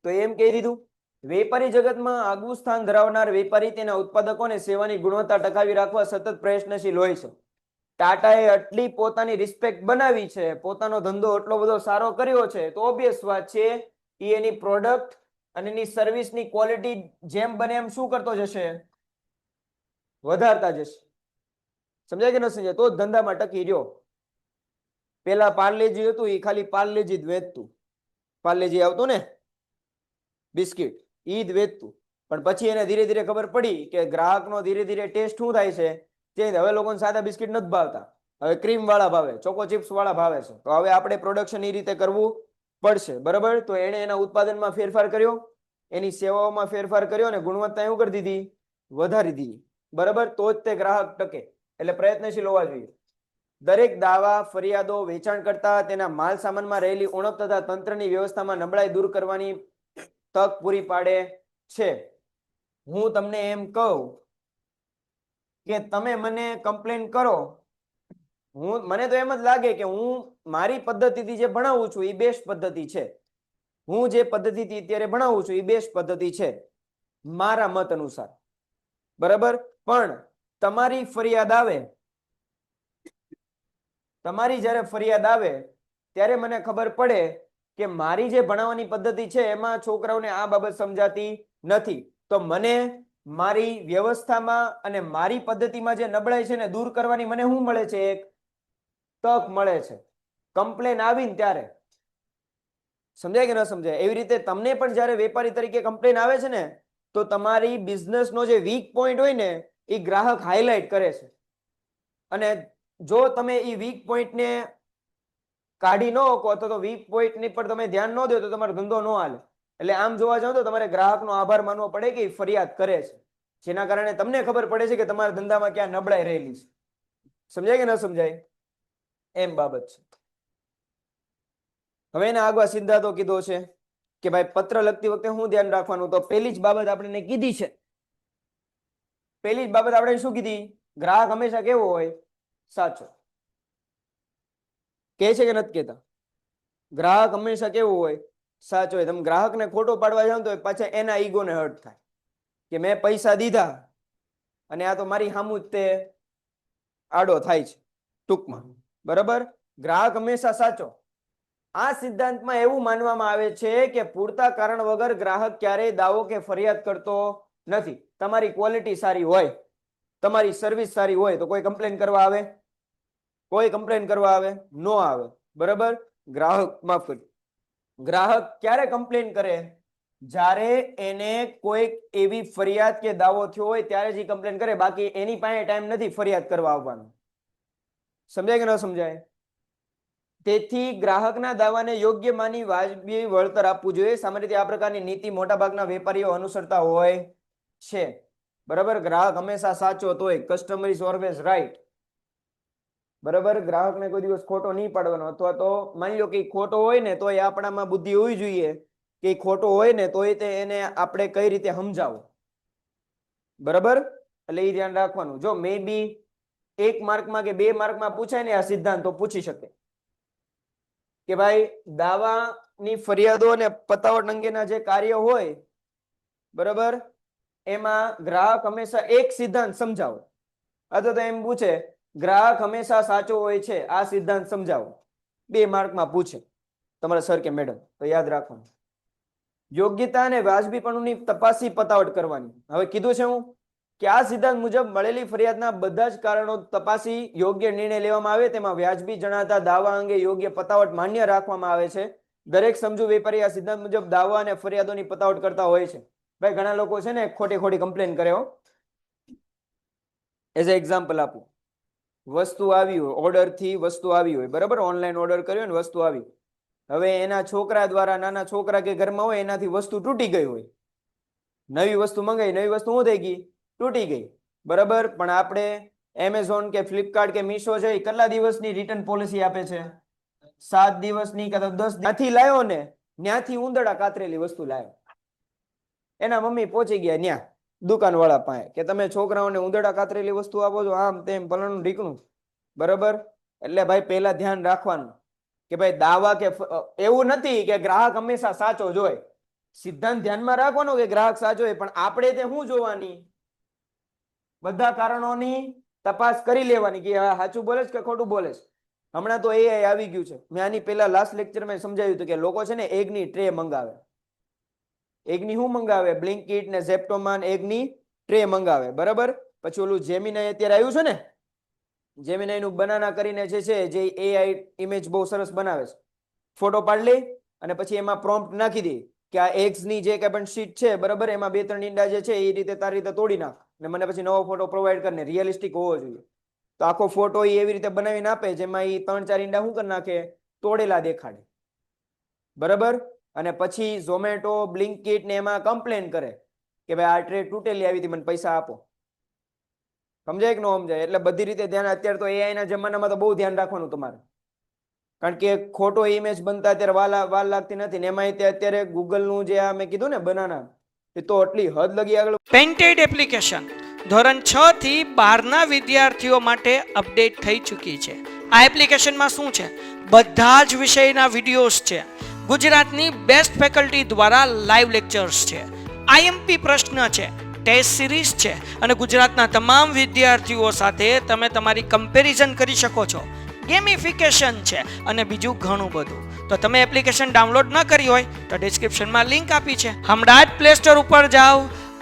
તો એમ કહી દીધું, વેપારી જગતમાં આગવું સ્થાન ધરાવનાર વેપારી તેના ઉત્પાદકો અને સેવાની ગુણવત્તા ટકાવી રાખવા સતત પ્રયત્નશીલ હોય છે. ટાટાએ આટલી પોતાની રિસ્પેક્ટ બનાવી છે, પોતાનો ધંધો એટલો બધો સારો કર્યો છે, તો ઓબ્વિયસ વાત છે એ એની પ્રોડક્ટ અને એની સર્વિસની ક્વોલિટી જેમ બને એમ શું કરતો જશે? વધારતા જશે. સમજાય કે ન સમજાય? તો જ ધંધામાં ટકી રહ્યો. પેલા પાર્લેજી હતું, એ ખાલી પાર્લેજી જ વેચતું. પાર્લેજી આવતું ને બિસ્કિટ, ઈ જ વેચતું. પણ પછી એને ધીરે ધીરે ખબર પડી કે ગ્રાહકનો ધીરે ધીરે ટેસ્ટ શું થાય છે, તે હવે લોકોને સાદા બિસ્કિટ નથી ભાવતા, હવે ક્રીમ વાળા ભાવે, ચોકો ચિપ્સ વાળા ભાવે છે. તો હવે આપણે પ્રોડક્શન એ રીતે કરવું પડશે, બરાબર. તો એને એના ઉત્પાદનમાં ફેરફાર કર્યો, એની સેવાઓમાં ફેરફાર કર્યો અને ગુણવત્તા એવું કરી દીધી, વધારી દીધી, બરાબર. તો જ તે ગ્રાહક ટકે. એટલે પ્રયત્નશીલ હોવા જોઈએ. દરેક દાવા, ફરિયાદો વેચાણ કરતા તેના માલ સામાનમાં રહેલી ઉણપ તથા તંત્રની વ્યવસ્થામાં નબળાઈ દૂર કરવાની તક પૂરી પાડે છે. હું તમને એમ કહું કે તમે મને કમ્પ્લેન કરો, મને તો એમ જ લાગે કે હું મારી પદ્ધતિથી જે ભણાવું છું એ બેસ્ટ પદ્ધતિ છે. હું જે પદ્ધતિથી અત્યારે ભણાવું છું એ બેસ્ટ પદ્ધતિ છે મારા મત અનુસાર, બરાબર. પણ તમારી ફરિયાદ આવે, તમારી જ્યારે ફરિયાદ આવે ત્યારે મને ખબર પડે કે મારી જે ભણાવવાની પદ્ધતિ છે એમાં છોકરાઓને આ બાબત સમજાતી નથી. તો મને મારી વ્યવસ્થામાં અને મારી પદ્ધતિમાં જે નબળાઈ છે ને દૂર કરવાની મને શું મળે છે? એક તક મળે છે. કમ્પ્લેન આવીને ત્યારે. સમજાય કે ન સમજાય? એવી રીતે તમને પણ જ્યારે વેપારી તરીકે કમ્પ્લેન આવે છે ને તો તમારી બિઝનેસનો જે વીક પોઈન્ટ હોય ને એ ગ્રાહક હાઇલાઇટ કરે છે. અને જો તમે એ વીક પોઈન્ટને કાઢી ન શકો અથવા તો વીક પોઈન્ટની પર તમે ધ્યાન ન દો તો તમારો ધંધો ન હાલે. એટલે આમ જોવા જાવ તો તમારે ગ્રાહકનો આભાર માનવો પડે કે ફરિયાદ કરે છે, જેના કારણે તમને ખબર પડે છે કે તમારા ધંધામાં ક્યાં નબળાઈ રહેલી છે. સમજાય કે ન સમજાય? એમ બાબત છે. હવે એના આગવા સિદ્ધાંતો કીધો છે કે ભાઈ પત્ર લખતી વખતે શું ધ્યાન રાખવાનું? તો પહેલી જ બાબત આપણે કીધી છે. પહેલી જ બાબત આપણે શું કીધી? ગ્રાહક હંમેશા કેવો હોય? સાચો. કે છે કે નથી કહેતા? ગ્રાહક હંમેશા કેવો હોય? સાચો હોય. તમે ગ્રાહકને ખોટો પાડવા જાવ તો પાછા એના ઈગોને હર્ટ થાય કે મેં પૈસા દીધા અને આ તો મારી સામું જ તે આડો થાય છે ટૂંકમાં, બરાબર. ગ્રાહક હંમેશા સાચો. આ સિદ્ધાંતમાં એવું માનવામાં આવે છે કે પૂરતા કારણ વગર ગ્રાહક ક્યારેય દાવો કે ફરિયાદ કરતો નથી. તમારી ક્વોલિટી સારી હોય, તમારી સર્વિસ સારી હોય તો કોઈ કમ્પ્લેન કરવા આવે? કોઈ કમ્પ્લેન કરવા આવે? નો આવે, બરાબર. માફ કરજો, ગ્રાહક ક્યારે કમ્પ્લેન કરે? જ્યારે એને કોઈક એવી ફરિયાદ કે દાવો થયો હોય ત્યારે જ કમ્પ્લેન કરે, બાકી એની પાસે ટાઈમ નથી ફરિયાદ કરવા આવવાનો. સમજાય કે ન સમજાય? તેથી ગ્રાહકના દાવાને યોગ્ય માની વાજબી વળતર આપવું જોઈએ. સામાન્ય રીતે આ પ્રકારની નીતિ મોટાભાગના વેપારીઓ અનુસરતા હોય છે, બરાબર. ગ્રાહક હંમેશા સાચો તો હોય, કસ્ટમર ઇઝ ઓલવેઝ રાઈટ, બરાબર. ગ્રાહકને કોઈ દિવસ ખોટો નહીં પાડવાનો. અથવા તો માની લો કે ખોટો હોય ને તો એ આપણામાં બુદ્ધિ હોવી જોઈએ કે ખોટો હોય ને તો એને આપણે કઈ રીતે સમજાવો, બરાબર. એટલે એ ધ્યાન રાખવાનું. જો મે બી 1 માર્કમાં કે 2 માર્કમાં પૂછાય ને આ સિદ્ધાંત તો પૂછી શકે કે ભાઈ દાવાની ફરિયાદો અને પતાવટ અંગેના જે કાર્ય હોય, બરાબર, એમાં ગ્રાહક હંમેશા એક સિદ્ધાંત સમજાવો. અથવા તો એમ પૂછે ગ્રાહક હંમેશા સાચો હોય છે, આ સિદ્ધાંત સમજાવો. 2 માર્કમાં પૂછે તમારા સર કે મેડમ, તો યાદ રાખવાનું. યોગ્યતા અને વાજબીપણુની તપાસી પતાવટ કરવાની. હવે કીધું છે હું કે આ સિદ્ધાંત મુજબ મળેલી ફરિયાદના બધા જ કારણો તપાસી યોગ્ય નિર્ણય લેવામાં આવે, તેમાં વ્યાજબી જણાતા દાવા અંગે યોગ્ય પતાવટ માન્ય રાખવામાં આવે છે. દરેક સમજુ વેપારી આ સિદ્ધાંત મુજબ દાવા અને ફરિયાદોની પતાવટ કરતા હોય છે. ભાઈ ઘણા લોકો છે ને ખોટી ખોટી કમ્પ્લેન કરે હો. એઝ એક્ઝામ્પલ આપું, વસ્તુ આવી હોય, ઓર્ડર થી વસ્તુ આવી હોય, બરાબર, ઓનલાઈન ઓર્ડર કર્યો ને વસ્તુ આવી, હવે એના છોકરા દ્વારા, નાના છોકરા કે ઘરમાં હોય, એનાથી વસ્તુ તૂટી ગઈ હોય, નવી વસ્તુ મંગાવી, નવી વસ્તુ શું થઈ ગઈ, તૂટી ગઈ, બરાબર. પણ આપણે એમેઝોન કે ફ્લિપકાર્ટ કે મીશો છે એ કેટલા દિવસની રિટર્ન પોલિસી આપે છે? 7 દિવસની કે 10 ત્યાંથી લાવ્યો ને, ત્યાંથી ઉંદરડા કાતરેલી વસ્તુ લાવ્યો, એના મમ્મી પહોંચી ગયા ન્યા દુકાનવાળા પાસે કે તમે છોકરાઓને ઉંદરડા કાતરેલી વસ્તુ આપો છો, આમ તેમ ફલાણું ઢીકણું, બરાબર. એટલે ભાઈ પહેલા ધ્યાન રાખવાનું કે ભાઈ દાવા કે એવું નથી કે ગ્રાહક હંમેશા સાચો જ હોય. સિદ્ધાંત ધ્યાનમાં રાખવાનો કે ગ્રાહક સાચો હોય, પણ આપણે તે શું જોવાની, બધા કારણોની તપાસ કરી લેવાની કે આ સાચું બોલે છે કે ખોટું બોલે છે. હમણાં તો AI આવી ગયું છે. મેં આની પહેલા લાસ્ટ લેક્ચરમાં સમજાવ્યું હતું કે લોકો છે ને એગની ટ્રે મંગાવે, એગની શું મંગાવે, બ્લિંકિટ ને ઝેપ્ટોમાં એગની ટ્રે મંગાવે, બરાબર. પછી ઓલું જેમિનાઈ અત્યારે આવ્યું છે ને, જેમિનાઈ નું બનાના કરીને જે છે, જે AI ઇમેજ બહુ સરસ બનાવે છે, ફોટો પાડી લે અને પછી એમાં પ્રોમ્પ્ટ નાખી દે કે આ એગ્સ ની જે કઈ પણ શીટ છે, બરાબર, એમાં 2-3 ઈંડા જે છે એ રીતે તારી રીતે તોડી નાખ ને મને પછી નવો ફોટો પ્રોવાઈડ કરીને, રિયલિસ્ટિક હોવો જોઈએ. તો આખો ફોટો એવી રીતે બનાવીને આપે જેમાં એ 3-4 ઈંડા શું કરી નાખે, તોડેલા દેખાડે, બરાબર. અને પછી ઝોમેટો, બ્લિંકિટ ને એમાં કમ્પ્લેન કરે કે ભાઈ આ ટ્રે તૂટેલી આવી હતી, મને પૈસા આપો. સમજાય કે ન સમજાય? એટલે બધી રીતે ધ્યાન, અત્યારે તો AI ના જમાનામાં તો બહુ ધ્યાન રાખવાનું તમારે, કારણ કે ખોટો ઇમેજ બનતા અત્યારે વાર લાગતી નથી ને એમાં અત્યારે ગૂગલ નું જે આ મેં કીધું ને બનાના, એ તો આટલી હદ લગી આગળ. પેન્ટેડ એપ્લિકેશન ધોરણ 6 થી 12ના વિદ્યાર્થીઓ માટે અપડેટ થઈ ચૂકી છે. આ એપ્લિકેશનમાં શું છે, બધા જ વિષયના વિડીયોઝ છે, ગુજરાતની બેસ્ટ ફેકલ્ટી દ્વારા લાઈવ લેક્ચર્સ છે, IMP પ્રશ્ન છે, ટેસ્ટ સિરીઝ છે અને ગુજરાતના તમામ વિદ્યાર્થીઓ સાથે તમે તમારી કમ્પેરિઝન કરી શકો છો. ગેમિફિકેશન છે અને બીજું ઘણું બધું. તો તમે એપ્લિકેશન ડાઉનલોડ ન કરી હોય તો ડિસ્ક્રિપ્શનમાં લિંક આપી છે, હમણાં જ પ્લે સ્ટોર ઉપર જાઓ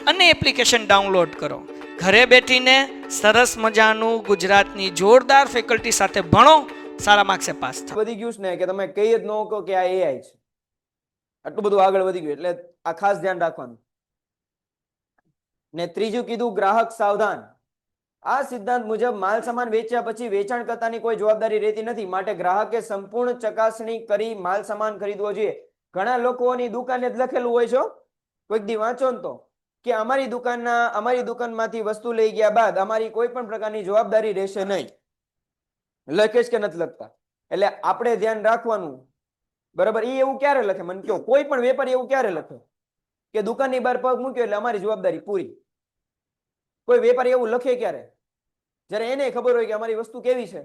અને એપ્લિકેશન ડાઉનલોડ કરો. ઘરે બેઠીને સરસ મજાનું ગુજરાતની જોરદાર ફેકલ્ટી સાથે ભણો, સારા માર્ક્સે પાસ થાઓ. વધી ગયું ને કે તમે કહી જ ન કહો કે આ AI છે, આટલું બધું આગળ વધી ગયું, એટલે આ ખાસ ધ્યાન રાખવાનું. ને ત્રીજું કીધું, ગ્રાહક સાવધાન. આ સિદ્ધાંત મુજબ માલ સામાન વેચ્યા પછી વેચાણકર્તાની કોઈ જવાબદારી રહેતી નથી, માટે ગ્રાહકે સંપૂર્ણ ચકાસણી કરી માલ સામાન ખરીદવો જોઈએ. ઘણા લોકોની દુકાને જ લખેલું હોય છે, કોઈક દી વાંચો ને તો, કે અમારી દુકાનમાંથી વસ્તુ લઈ ગયા બાદ અમારી કોઈ પણ પ્રકારની જવાબદારી રહેશે નહીં. લખે છે કે નથી લખતા? એટલે આપણે ધ્યાન રાખવાનું, બરાબર. એ એવું ક્યારે લખે મને કહો, કોઈ પણ વેપારી એવું ક્યારે લખે કે દુકાનની બહાર પગ મૂક્યો એટલે અમારી જવાબદારી પૂરી? કોઈ વેપારી એવું લખે ક્યારે? જ્યારે એને ખબર હોય કે અમારી વસ્તુ કેવી છે,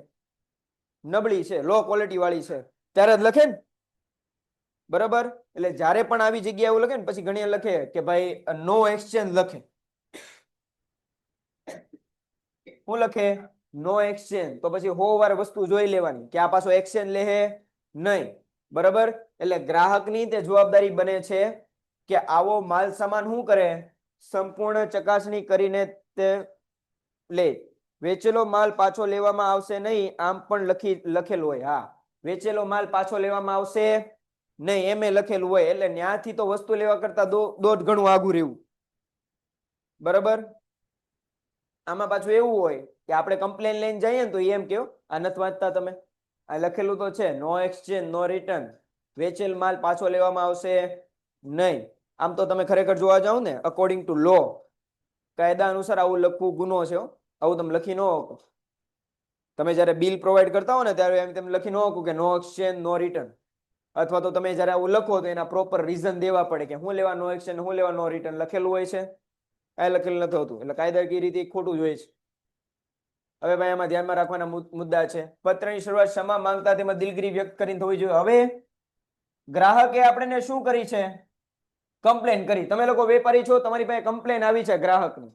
નબળી છે, લો ક્વોલિટી વાળી છે, ત્યારે જ લખે ને, બરાબર. એટલે જ્યારે પણ આવી જગ્યાએ એવું લખે ને, પછી ઘણી લખે કે ભાઈ નો એક્સચેન્જ લખે. શું લખે? નો એક્સચેન્જ. તો પછી 100 વાર વસ્તુ જોઈ લેવાની કે આ પાછો એક્સચેન્જ લે નહીં, બરાબર. એટલે ગ્રાહકની તે જવાબદારી બને છે કે આવો માલ સામાન શું કરે, સંપૂર્ણ ચકાસણી કરીને તે લે. વેચેલો માલ પાછો લેવામાં આવશે નહીં, આમ પણ લખેલું હોય. હા, વેચેલો માલ પાછો લેવામાં આવશે નહીં એમ લખેલું હોય, એટલે ત્યાંથી તો વસ્તુ લેવા કરતા દોઢ ગણું આગું રહેવું, બરાબર. આમાં પાછું એવું હોય કે આપણે કમ્પ્લેન લઈને જઈએ ને તો એમ કહો, આ નથી વાંચતા તમે, આ લખેલું તો છે, નો એક્સચેન્જ, નો રિટર્ન, વેચેલ માલ પાછો લેવામાં આવશે નહીં. આમ તો તમે ખરેખર જોવા જાવ ને, અકોર્ડિંગ ટુ લો, કાયદા અનુસાર આવું લખવું ગુનો છે. આવું તમે લખી ન શકો. તમે જ્યારે બિલ પ્રોવાઈડ કરતા હો ને ત્યારે એમ તેમ લખી ન શકો કે નો એક્સચેન્જ, નો રિટર્ન. અથવા તો તમે જ્યારે આવું લખો તો એના પ્રોપર રીઝન દેવા પડે કે હું લેવા નો એક્સચેન્જ, હું લેવા નો રિટર્ન લખેલું હોય છે, આ લખેલું નથી હોતું. એટલે કાયદાકીય રીતે ખોટું જ હોય છે. હવે ભાઈ આમાં ધ્યાનમાં રાખવાના મુદ્દા છે. પત્રની શરૂઆત ક્ષમા માંગતા તેમાં દિલગીરી વ્યક્ત કરીને થવી જોઈએ. હવે ગ્રાહકે આપણને શું કરી છે? કમ્પ્લેન કરી. તમે લોકો વેપારી છો, તમારી પાસે કમ્પ્લેન આવી છે ગ્રાહકની,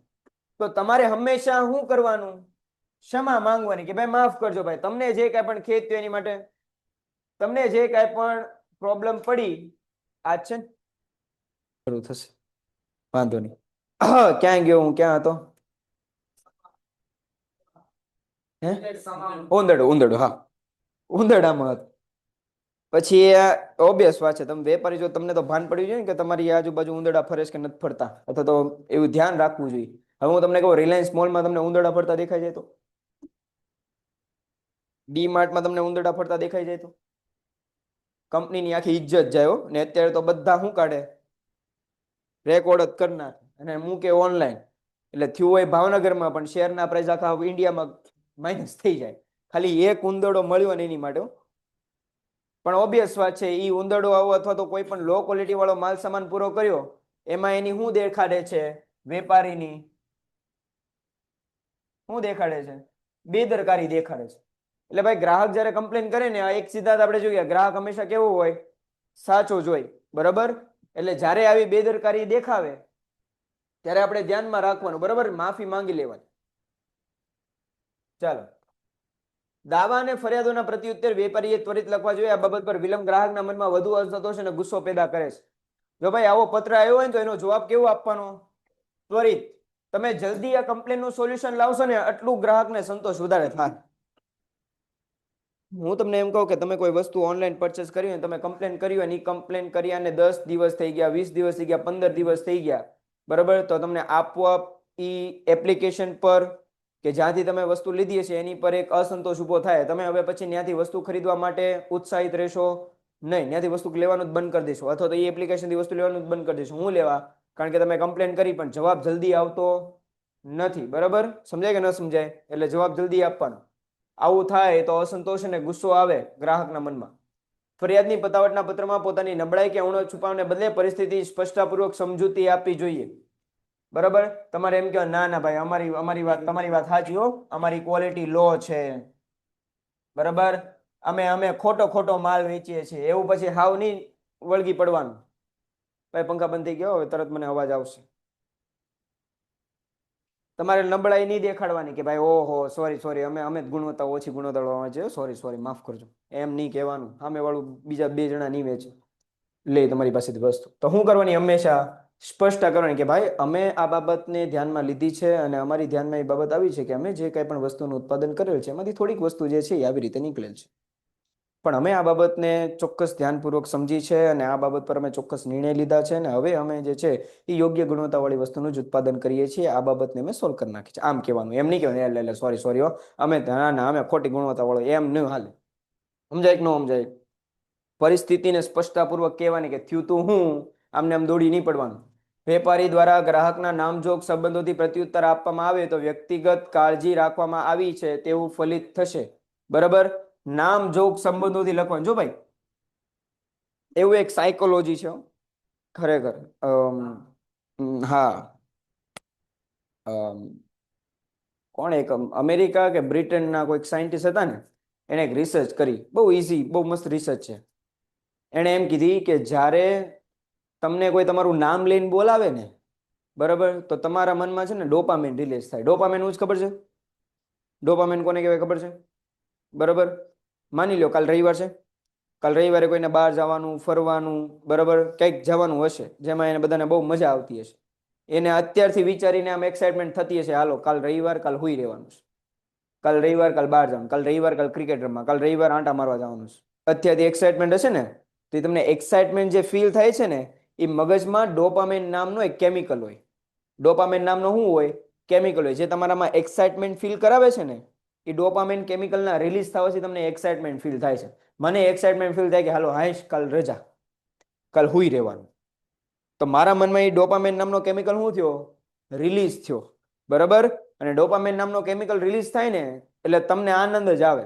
તો તમારે હંમેશા શું કરવાનું? ક્ષમા માંગવાની કે ભાઈ માફ કરજો ભાઈ, તમને જે કાંઈ પણ ખેદ થયું એની માટે, તમને જે કાંઈ પણ પ્રોબ્લેમ પડી, આજ છે શરૂ થશે, વાંધો નહીં. ક્યાં ગયો હું, ક્યાં હતો? હે ઉંદરડું ઉંદરડું હા ઉંદરડામાં હતું. પછી ઓબ્વિયસ વાત છે, તમે વેપારી જો તમને તો ભાન પડ્યું જોઈએ ને કે તમારી આજુબાજુ ઉંદરડા ફરે છે કે નથી ફરતા, અથવા તો એવું ધ્યાન રાખવું જોઈએ. હવે હું તમને કહું, રિલાયન્સ મોલમાં તમને ઉંદરડા ફરતા દેખાઈ જાય તો, ડી માર્ટમાં તમને ઉંદરડા ફરતા દેખાઈ જાય તો કંપનીની આખી ઇજ્જત જાય હો. ને અત્યારે તો બધા શું કાઢે, રેકોર્ડ જ કરી નાખે અને મૂકે ઓનલાઈન. એટલે થયું હોય ભાવનગરમાં, પણ શેરના પ્રાઇસ આખા ઇન્ડિયામાં માઇનસ થઈ જાય, ખાલી એક ઉંદરડો મળ્યો ને એની માટે. પણ ઓબ્વિયસ વાત છે, એ ઉંદરડો આવો અથવા તો કોઈ પણ લો ક્વોલિટી વાળો માલ સામાન પૂરો કર્યો, એમાં એની શું દેખાડે છે, વેપારીની શું દેખાડે છે, બેદરકારી દેખાડે છે. એટલે ભાઈ ગ્રાહક જયારે કમ્પ્લેન કરે ને, આ એક સિદ્ધાંત આપણે જોઈએ, ગ્રાહક હંમેશા કેવો હોય, સાચો જ હોય, બરાબર. એટલે જ્યારે આવી બેદરકારી દેખાવે ત્યારે આપણે ધ્યાનમાં રાખવાનું, બરાબર, માફી માંગી લેવાની. ચાલો, દાવા અને ફરિયાદોના પ્રત્યુત્તર વેપારીએ ત્વરિત લખવા જોઈએ. આ બાબત પર વિલંબ ગ્રાહકના મનમાં વધુ અસંતોષ અને ગુસ્સો પેદા કરે છે. જો ભાઈ આવો પત્ર આવ્યો હોય ને, તો એનો જવાબ કેવો આપવાનો, ત્વરિત. તમે જલ્દી આ કમ્પ્લેનનું સોલ્યુશન લાવશો ને, આટલું ગ્રાહકને સંતોષ વધારે થાય. હું તમને એમ કહું કે તમે કોઈ વસ્તુ ઓનલાઈન પરચેસ કરી હોય, તમે કમ્પ્લેન કરી હોય, એ કમ્પ્લેન કર્યા ને 10 દિવસ થઈ ગયા, 20 દિવસ થઈ ગયા, 15 દિવસ થઈ ગયા, બરાબર, તો તમને આપોઆપ ઈ એપ્લિકેશન પર કે જ્યાંથી તમે વસ્તુ લીધી હશે એની પર એક અસંતોષ ઉભો થાય. તમે હવે પછી ત્યાંથી વસ્તુ ખરીદવા માટે ઉત્સાહિત રહેશો નહીં, ત્યાંથી વસ્તુ લેવાનું જ બંધ કરી દેશો, અથવા તો એ એપ્લિકેશનથી વસ્તુ લેવાનું જ બંધ કરી દેશો. હું લેવા? કારણ કે તમે કમ્પ્લેન કરી પણ જવાબ જલ્દી આવતો નથી, બરાબર. સમજાય કે ન સમજાય? એટલે જવાબ જલ્દી આપવાનો. આવું થાય તો અસંતોષ અને ગુસ્સો આવે ગ્રાહકના મનમાં. ફરિયાદની પતાવટના પત્રમાં પોતાની નબળાઈ કે ઉણપ છુપાવવાને બદલે પરિસ્થિતિ સ્પષ્ટતાપૂર્વક સમજૂતી આપવી જોઈએ, બરાબર. તમારે એમ કહેવાય, ના ના ભાઈ, તમારી વાત સાચી હો, અમારી ક્વોલિટી લો છે, બરાબર, અમે ખોટો માલ વેચીએ છીએ, એવું પછી હાવ નહીં વળગી પડવાનું. ભાઈ પંખા બંધ થઈ ગયો, હવે તરત મને અવાજ આવશે. તમારે નબળાઈ નહીં દેખાડવાની કે ભાઈ ઓહો સોરી અમે ગુણવત્તા ઓછી ગુણવત્તા છે, સોરી માફ કરજો, એમ નહીં કહેવાનું. સામે વાળું બીજા 2 જણા નહીં વેચે લે તમારી પાસેથી વસ્તુ, તો શું કરવાની, હંમેશા સ્પષ્ટતા કરવાની કે ભાઈ અમે આ બાબતને ધ્યાનમાં લીધી છે અને અમારી ધ્યાનમાં એ બાબત આવી છે કે અમે જે કંઈ પણ વસ્તુનું ઉત્પાદન કરેલ છે એમાંથી થોડીક વસ્તુ જે છે એ આવી રીતે નીકળેલ છે, પણ અમે આ બાબતને ચોક્કસ ધ્યાનપૂર્વક સમજી છે અને આ બાબત પર અમે ચોક્કસ નિર્ણય લીધા છે અને હવે અમે જે છે એ યોગ્ય ગુણવત્તાવાળી વસ્તુનું જ ઉત્પાદન કરીએ છીએ. આ બાબતને અમે સોલ્વ કરી નાખી છે. આમ કહેવાનું, એમ નહીં કહેવાનું એટલે સોરી અમે અમે ખોટી ગુણવત્તાવાળો, એમ નહીં હાલે. સમજાય કે ન સમજાય? પરિસ્થિતિને સ્પષ્ટતાપૂર્વક કહેવાની કે થયું તું હું, આમને આમ દોડી નહીં પડવાનું. વેપારી દ્વારા ગ્રાહકના નામજોગ સંબંધોથી પ્રત્યુત્તર આપવામાં આવે તો વ્યક્તિગત કાળજી રાખવામાં આવી છે તેવું ફલિત થશે, બરાબર. નામજોગ સંબંધોથી લખવાનું. જો ભાઈ એવું એક સાયકોલોજી છે ખરેખર. હા, કોણ એક અમેરિકા કે બ્રિટનના કોઈક સાયન્ટિસ્ટ હતા ને, એને એક રિસર્ચ કરી, બહુ ઇઝી, બહુ મસ્ત રિસર્ચ છે. એણે એમ કીધી કે જ્યારે તમને કોઈ તમારું નામ લઈને બોલાવે ને, બરાબર, તો તમારા મનમાં છે ને ડોપામાઇન રિલીઝ થાય. ડોપામાઇન હું જ ખબર છે? ડોપામાઇન કોને કહેવાય ખબર છે? બરાબર. માની લો કાલ રવિવાર છે, કાલ રવિવારે કોઈને બહાર જવાનું, ફરવાનું, બરાબર, કંઈક જવાનું હશે જેમાં એને બધાને બહુ મજા આવતી હશે. એને અત્યારથી વિચારીને આમ એક્સાઇટમેન્ટ થતી હશે, હાલો કાલ રવિવાર, કાલ હુઈ રહેવાનું છે, કાલ રવિવાર, કાલ બહાર જવાનું, કાલ રવિવાર, કાલ ક્રિકેટ રમવા, કાલ રવિવાર આંટા મારવા જવાનું છે. અત્યારથી એક્સાઇટમેન્ટ હશે ને, તો તમને એક્સાઇટમેન્ટ જે ફીલ થાય છે ને, એ મગજમાં ડોપામાઇન નામનો એક કેમિકલ હોય. ડોપામાઇન નામનો શું હોય? કેમિકલ હોય જે તમારામાં એક્સાઇટમેન્ટ ફીલ કરાવે છે ને, એ ડોપામાઇન કેમિકલના રિલીઝ થવાથી તમને એક્સાઇટમેન્ટ ફીલ થાય છે. મને એક્સાઇટમેન્ટ ફીલ થાય કે હાલો હાઈશ, કાલ રજા, કાલ હુઈ રહેવાનું. તો મારા મનમાં એ ડોપામાઇન નામનો કેમિકલ શું થયો? રિલીઝ થયો, બરાબર. અને ડોપામાઇન નામનો કેમિકલ રિલીઝ થાય ને એટલે તમને આનંદ જ આવે.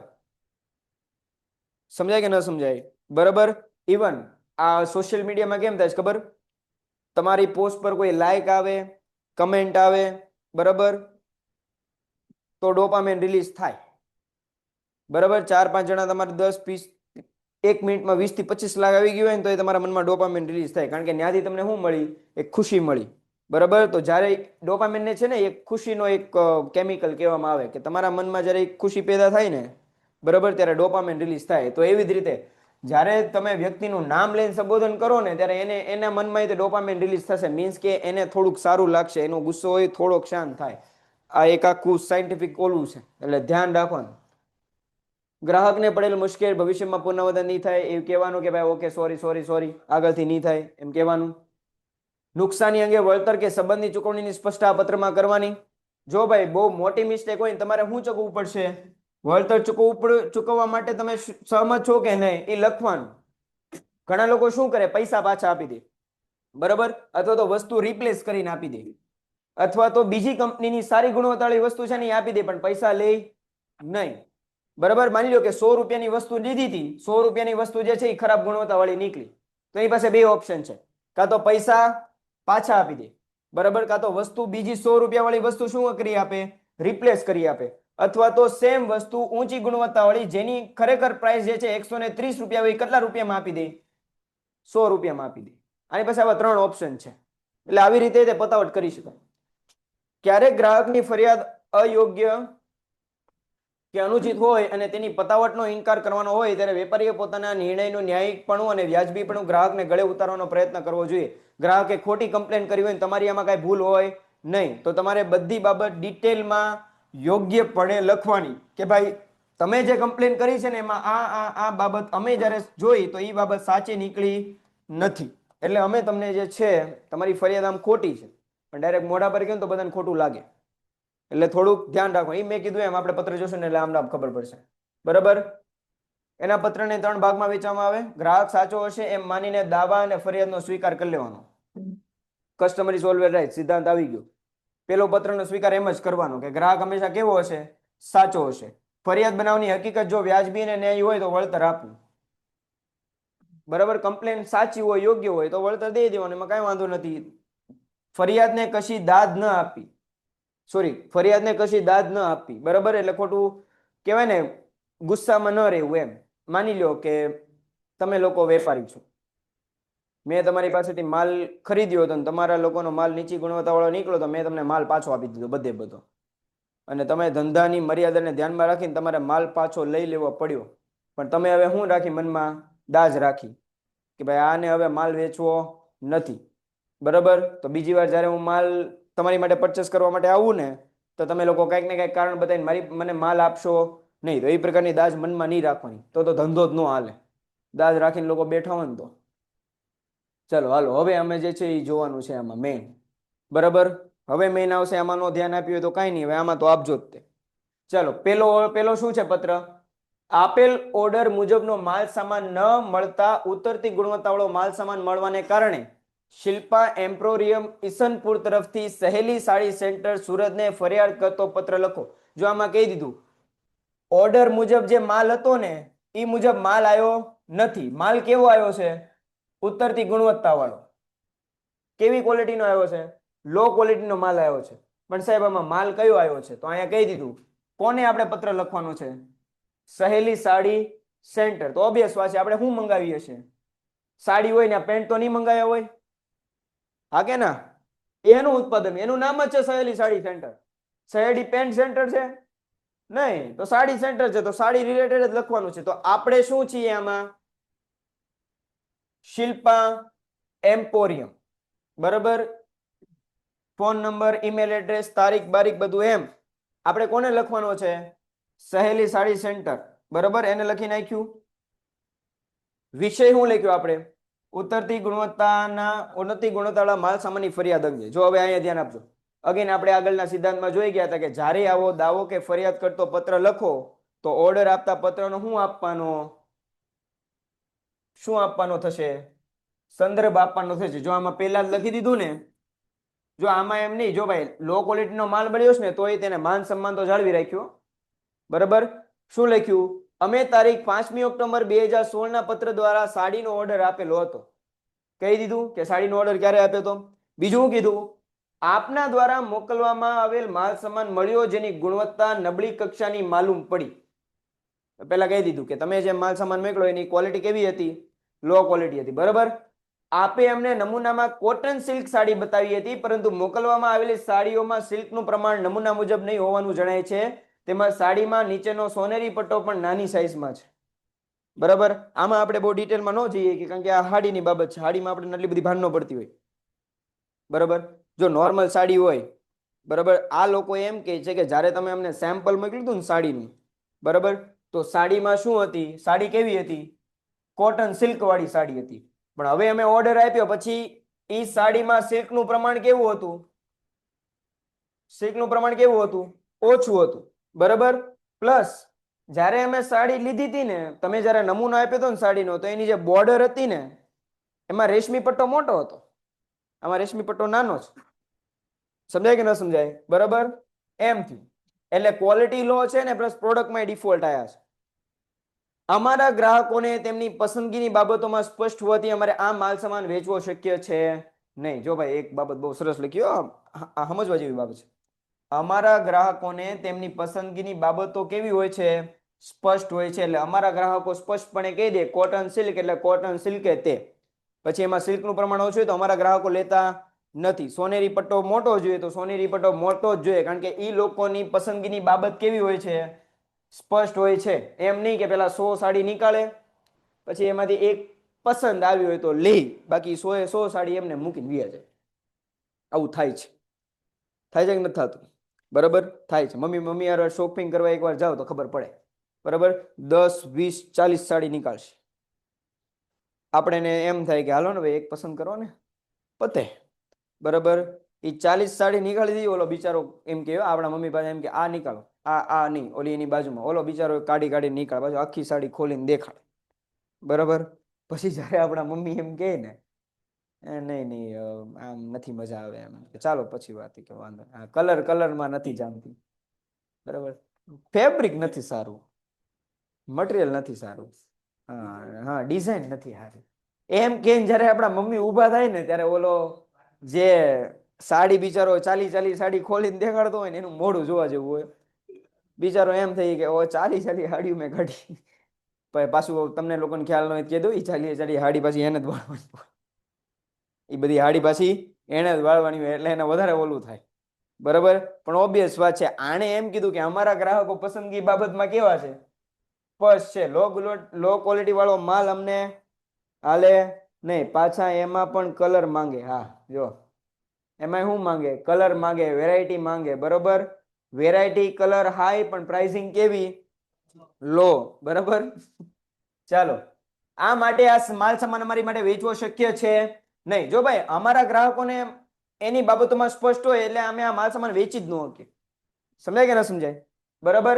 સમજાય કે ન સમજાય? બરાબર. ઇવન આ સોશિયલ મીડિયામાં કેમ થાય છે ખબર? તમારી પોસ્ટ પર કોઈ લાઈક આવે, કમેન્ટ આવે, બરાબર, તો ડોપામાઇન રિલીઝ થાય, બરાબર. 4-5 જણા તમારે 10-20 1 મિનિટમાં 20 થી 25 લાખ આવી ગયું હોય ને તો એ તમારા મનમાં ડોપામાઇન રિલીઝ થાય, કારણ કે ત્યાંથી તમને શું મળી? એક ખુશી મળી, બરાબર. તો જ્યારે ડોપામાઇનને છે ને એક ખુશીનો એક કેમિકલ કહેવામાં આવે કે તમારા મનમાં જ્યારે એક ખુશી પેદા થાય ને, બરાબર, ત્યારે ડોપામાઇન રિલીઝ થાય. તો એવી જ રીતે જ્યારે તમે વ્યક્તિનું નામ લઈને સંબોધન કરો ને ત્યારે એના મનમાં ડોપામાઇન રિલીઝ થશે. મીન્સ કે એને થોડુંક સારું લાગશે, એનો ગુસ્સો હોય થોડોક શાંત થાય. આ એક આખું સાયન્ટિફિક ઓલું છે, એટલે ધ્યાન રાખવાનું. ગ્રાહકને પડેલ મુશ્કેલ ભવિષ્યમાં પુનરાવર્તન નહીં થાય એવું કહેવાનું કે ભાઈ ઓકે સોરી સોરી સોરી આગળથી નહીં થાય એમ કહેવાનું. નુકસાની અંગે વળતર કે સંબંધની ચૂકવણીની સ્પષ્ટતા પત્રમાં કરવાની. જો ભાઈ બહુ મોટી મિસ્ટેક હોય ને તમારે શું ચૂકવવું પડશે, વળતર ચૂકવવા માટે તમે સહમત છો કે નહીં એ લખવાનું. ઘણા લોકો શું કરે, પૈસા પાછા આપી દે, બરાબર, અથવા તો વસ્તુ રિપ્લેસ કરીને આપી દે, અથવા તો બીજી કંપનીની સારી ગુણવત્તાવાળી વસ્તુ છે ને એ આપી દે પણ પૈસા લે નહીં. બરાબર, માની લો કે 100 રૂપિયાની વસ્તુ લીધી હતી, 100 રૂપિયાની વસ્તુ જે છે એ ખરાબ ગુણવત્તાવાળી નીકળી, તો એની પાસે બે ઓપ્શન છે, કાં તો પૈસા પાછા આપી દે, બરાબર, કાં તો વસ્તુ બીજી 100 રૂપિયાવાળી વસ્તુ શું કરી આપે, રિપ્લેસ કરી આપે, અથવા તો સેમ વસ્તુ ઊંચી ગુણવત્તાવાળી જેની ખરેખર પ્રાઇસ જે છે 130 રૂપિયા હોય કેટલા રૂપિયામાં આપી દે, 100 રૂપિયામાં આપી દે. આની પાસે આવા ત્રણ ઓપ્શન છે, એટલે આવી રીતે તે પતાવટ કરી શકાય. ક્યારેક ગ્રાહકની ફરિયાદ અયોગ્ય કે અનુચિત હોય અને તેની પતાવટનો ઇનકાર કરવાનો હોય ત્યારે વેપારીએ પોતાના નિર્ણયનું ન્યાયિકપણું અને વ્યાજબીપણું ગ્રાહકને ગળે ઉતારવાનો પ્રયત્ન કરવો જોઈએ. ગ્રાહકે ખોટી કમ્પ્લેન કરી હોય ને તમારી આમાં કાંઈ ભૂલ હોય નહીં તો તમારે બધી બાબત ડિટેલમાં યોગ્યપણે લખવાની કે ભાઈ તમે જે કમ્પ્લેન કરી છે ને એમાં આ બાબત અમે જ્યારે જોઈ તો એ બાબત સાચી નીકળી નથી, એટલે અમે તમને જે છે તમારી ફરિયાદ આમ ખોટી છે, પણ ડાયરેક્ટ મોઢા પર કહ્યું તો બધાને ખોટું લાગે, એટલે થોડુંક ધ્યાન રાખો. એ મેં કીધું એમ આપણે પત્ર જોશું ને એટલે આમ ખબર પડશે, બરાબર. એના પત્રને 3 ભાગમાં વેચવામાં આવે. ગ્રાહક સાચો હશે એમ માનીને દાવા અને ફરિયાદનો સ્વીકાર કરી લેવાનો. કસ્ટમર ઇઝ ઓલવેઝ રાઈટ સિદ્ધાંત આવી ગયો. પેલો પત્રનો સ્વીકાર એમ જ કરવાનો કે ગ્રાહક હંમેશા કેવો હશે, સાચો હશે. ફરિયાદ બનાવવાની હકીકત જો વ્યાજબી અને ન્યાયી હોય તો વળતર આપવું, બરાબર. કમ્પ્લેન સાચી હોય, યોગ્ય હોય તો વળતર દઈ દેવાનું, એમાં કાંઈ વાંધો નથી. ફરિયાદને કશી દાદ ન આપી, ફરિયાદને કશી દાદ ન આપવી, બરાબર, એટલે ખોટું કહેવાય ને ગુસ્સામાં ન રહેવું એમ. માની લો કે તમે લોકો વેપારી છો, મેં તમારી પાસેથી માલ ખરીદ્યો હતો અને તમારા લોકોનો માલ નીચી ગુણવત્તાવાળો નીકળ્યો તો મેં તમને માલ પાછો આપી દીધો બધો, અને તમે ધંધાની મર્યાદાને ધ્યાનમાં રાખીને તમારે માલ પાછો લઈ લેવો પડ્યો, પણ તમે હવે શું રાખી મનમાં, દાજ રાખી કે ભાઈ આને હવે માલ વેચવો નથી, બરાબર. તો બીજી વાર જ્યારે હું માલ તમારી માટે પરચેસ કરવા માટે આવું ને તો તમે લોકો કંઈક ને કંઈક કારણ બતાવીને મને માલ આપશો નહીં, તો એ પ્રકારની દાજ મનમાં નહીં રાખવાની, તો ધંધો જ ન હાલે. દાજ રાખીને લોકો બેઠા હોય ને તો. ચલો હાલો, હવે અમે જે છે એ જોવાનું છે આમાં મેઇન, બરાબર. હવે મેઇન આવશે, આમાં નો ધ્યાન આપ્યું હોય તો કાંઈ નહીં, હવે આમાં તો આપજો જ તે. ચલો પેલો શું છે પત્ર, આપેલ ઓર્ડર મુજબનો માલ સામાન ન મળતા ઉતરતી ગુણવત્તાવાળો માલ સામાન મળવાને કારણે શિલ્પા એમ્પ્રોરિયમ ઈસનપુર તરફથી સહેલી સાડી સેન્ટર સુરતને ફરિયાદ કરતો પત્ર લખો. જો આમાં કહી દીધું ઓર્ડર મુજબ જે માલ હતો ને એ મુજબ માલ આવ્યો નથી. માલ કેવો આવ્યો છે, ઉતરતી ગુણવત્તા વાળો. કેવી ક્વોલિટીનો આવ્યો છે, લો ક્વોલિટીનો માલ આવ્યો છે. પણ સાહેબ આમાં માલ કયો આવ્યો છે, તો અહીંયા કહી દીધું કોને આપણે પત્ર લખવાનો છે, સહેલી સાડી સેન્ટર. તો ઓબ્વિયસ વાત છે આપણે શું મંગાવીએ છીએ, સાડી હોય ને પેન્ટ તો નહીં મંગાવ્યા હોય, હા કે ના, એનું ઉત્પાદન, એનું નામ જ છે સહેલી સાડી સેન્ટર. સહેલી પેન્ટ સેન્ટર છે નહીં, તો સાડી સેન્ટર છે, તો સાડી રિલેટેડ જ લખવાનું છે. તો આપણે શું છીએ આમાં, શિલ્પા એમ્પોરિયમ, બરાબર. ફોન નંબર, ઈમેલ એડ્રેસ, તારીખ બારીખ બધું એમ આપણે કોને લખવાનો છે, સહેલી સાડી સેન્ટર, બરાબર. એને લખી નાખ્યું. વિષય શું લખ્યો આપણે, ઉતરતી ગુણવત્તાવાળા માલ સામાનની ફરિયાદ અંગે. જો હવે અહીંયા ધ્યાન આપજો. અગેન આપણે આગળના સિદ્ધાંતમાં જોઈ ગયા હતા કે જ્યારે આવો દાવો કે ફરિયાદ કરતો પત્ર લખો તો ઓર્ડર આપતા પત્રનો શું આપવાનો થશે, સંદર્ભ આપવાનો થશે. જો આમાં પહેલા જ લખી દીધું ને, જો આમાં એમ નહીં, જો ભાઈ લો ક્વોલિટીનો માલ મળ્યો છે ને તોય તેને માન સન્માન તો જાળવી રાખ્યો, બરાબર. શું લખ્યું, અમે તારીખ 5મી ઓક્ટોબર 2016 ના પત્ર દ્વારા સાડીનો ઓર્ડર આપેલો હતો. કહી દીધું કે સાડીનો ઓર્ડર ક્યારે આપ્યો હતો. બીજું કીધું આપના દ્વારા મોકલવામાં આવેલ માલ સામાન મળ્યો જેની ગુણવત્તા નબળી કક્ષાની માલુમ પડી. પહેલા કહી દીધું કે તમે જે માલ સામાન મોકલ્યો એની ક્વોલિટી કેવી હતી, લો ક્વોલિટી હતી, બરાબર. આપે અમને નમૂનામાં કોટન સિલ્ક સાડી બતાવી હતી, પરંતુ મોકલવામાં આવેલી સાડીઓમાં સિલ્કનું પ્રમાણ નમૂના મુજબ નહીં હોવાનું જણાય છે. તેમાં સાડીમાં નીચેનો સોનેરી પટ્ટો પણ નાની સાઈઝમાં છે, બરાબર. આમાં આપણે બહુ ડિટેલમાં ન જઈએ કે કારણ કે આ હાડીની બાબત છે, હાડીમાં આપણે એટલી બધી ભાન ન પડતી હોય, બરાબર. જો નોર્મલ સાડી હોય, બરાબર. આ લોકો એમ કહે છે કે જ્યારે તમે અમને સેમ્પલ મોકલ્યું હતું ને સાડીનું, બરાબર, તો સાડીમાં શું હતી? સાડી કેવી હતી? કોટન સિલ્ક વાળી સાડી હતી. પણ હવે અમે ઓર્ડર આપ્યો પછી એ સાડીમાં સિલ્કનું પ્રમાણ કેવું હતું? સિલ્કનું પ્રમાણ કેવું હતું? ઓછું હતું. બરાબર. પ્લસ જ્યારે અમે સાડી લીધી હતી ને, તમે જ્યારે નમૂનો આપ્યો હતો ને સાડીનો, તો એની જે બોર્ડર હતી ને એમાં રેશમી પટ્ટો મોટો હતો, આમાં રેશમી પટ્ટો નાનો છે. સમજાય કે ન સમજાય? બરાબર. એમ થયું. એટલે ક્વોલિટી લો છે ને, પ્લસ પ્રોડક્ટમાં ડિફોલ્ટ આવ્યા છે. અમારા ગ્રાહકોને તેમની પસંદગીની બાબતોમાં સ્પષ્ટ હોવાથી અમારે આ માલ સામાન વેચવો શક્ય છે નહીં. જો ભાઈ, એક બાબત બહુ સરસ લખ્યો, આ સમજવા જેવી બાબત છે. અમારા ગ્રાહકોને તેમની પસંદગીની બાબતો કેવી હોય છે? સ્પષ્ટ હોય છે. એટલે અમારા ગ્રાહકો સ્પષ્ટપણે કહી દે કોટન સિલ્ક એટલે કોટન સિલ્ક તે. પછી એમાં સિલ્કનું પ્રમાણ ઓછું હોય તો અમારા ગ્રાહકો લેતા નથી. સોનેરી પટ્ટો મોટો જોઈએ તો સોનેરી પટ્ટો મોટો જ જોઈએ, કારણ કે એ લોકોની પસંદગીની બાબત કેવી હોય છે? સ્પષ્ટ હોય છે. એમ નહીં કે પેલા 100 સાડી નીકાળે પછી એમાંથી એક પસંદ આવી હોય તો લે, બાકી 100 સાડી એમને મૂકીને વ્યા જાય. આવું થાય છે. થાય છે કે નથી થતું? બરાબર, થાય છે. મમ્મી યાર શોપિંગ કરવા એકવાર જાઓ તો ખબર પડે. બરાબર, 10, 20, 40 સાડી નીકાળશે. આપણે એમ થાય કે હાલો ને ભાઈ, એક પસંદ કરો ને, પતે. બરાબર. એ 40 સાડી નીકાળી દીધી, ઓલો બિચારો એમ કે આપણા મમ્મી પાસે એમ કે આ નીકાળો, આ નહીં, ઓલી એની બાજુમાં ઓલો બિચારો કાઢી નીકાળે, પાછો આખી સાડી ખોલીને દેખાડે. બરાબર. પછી જ્યારે આપણા મમ્મી એમ કહે ને, નહીં આમ નથી મજા આવે, એમ ચાલો પછી વાત, કે વાંધો કલરમાં નથી જામતી. બરાબર. ફેબ્રિક નથી સારું, મટીરિયલ નથી સારું, હા ડિઝાઇન નથી સારી, એમ કે જ્યારે આપણા મમ્મી ઊભા થાય ને ત્યારે ઓલો જે સાડી બિચારો 40 સાડી ખોલીને દેખાડતો હોય ને એનું મોઢું જોવા જેવું હોય. બિચારો એમ થઈ કે ઓ 40 સાડી મેં કાઢી. પાછું તમને લોકોને ખ્યાલ ન હોય કીધું, એ 40 સાડી પાછી એને જ વાળવાની, એ બધી હાડી પાછી એને જ વાળવાની હોય, એટલે એને વધારે ઓલું થાય. બરાબર. પણ ઓબ્વિયસ વાત છે, આણે એમ કીધું કે અમારા ગ્રાહકો પસંદગી બાબતમાં કેવા છે? સ્પષ્ટ છે. લો ક્વોલિટી વાળો માલ અમને હાલે નહીં. પાછા એમાં પણ કલર માંગે. હા જો, એમાં શું માંગે? કલર માંગે, વેરાયટી માંગે. બરોબર. વેરાયટી, કલર હાઈ, પણ પ્રાઇસિંગ કેવી? લો. બરાબર. ચાલો, આ માટે આ માલ સામાન અમારી માટે વેચવો શક્ય છે નહીં. જો ભાઈ, અમારા ગ્રાહકોને એની બાબતોમાં સ્પષ્ટ હોય એટલે અમે આ માલ સામાન વેચી જ ન શકીએ. સમજાય કે ના સમજાય? બરાબર.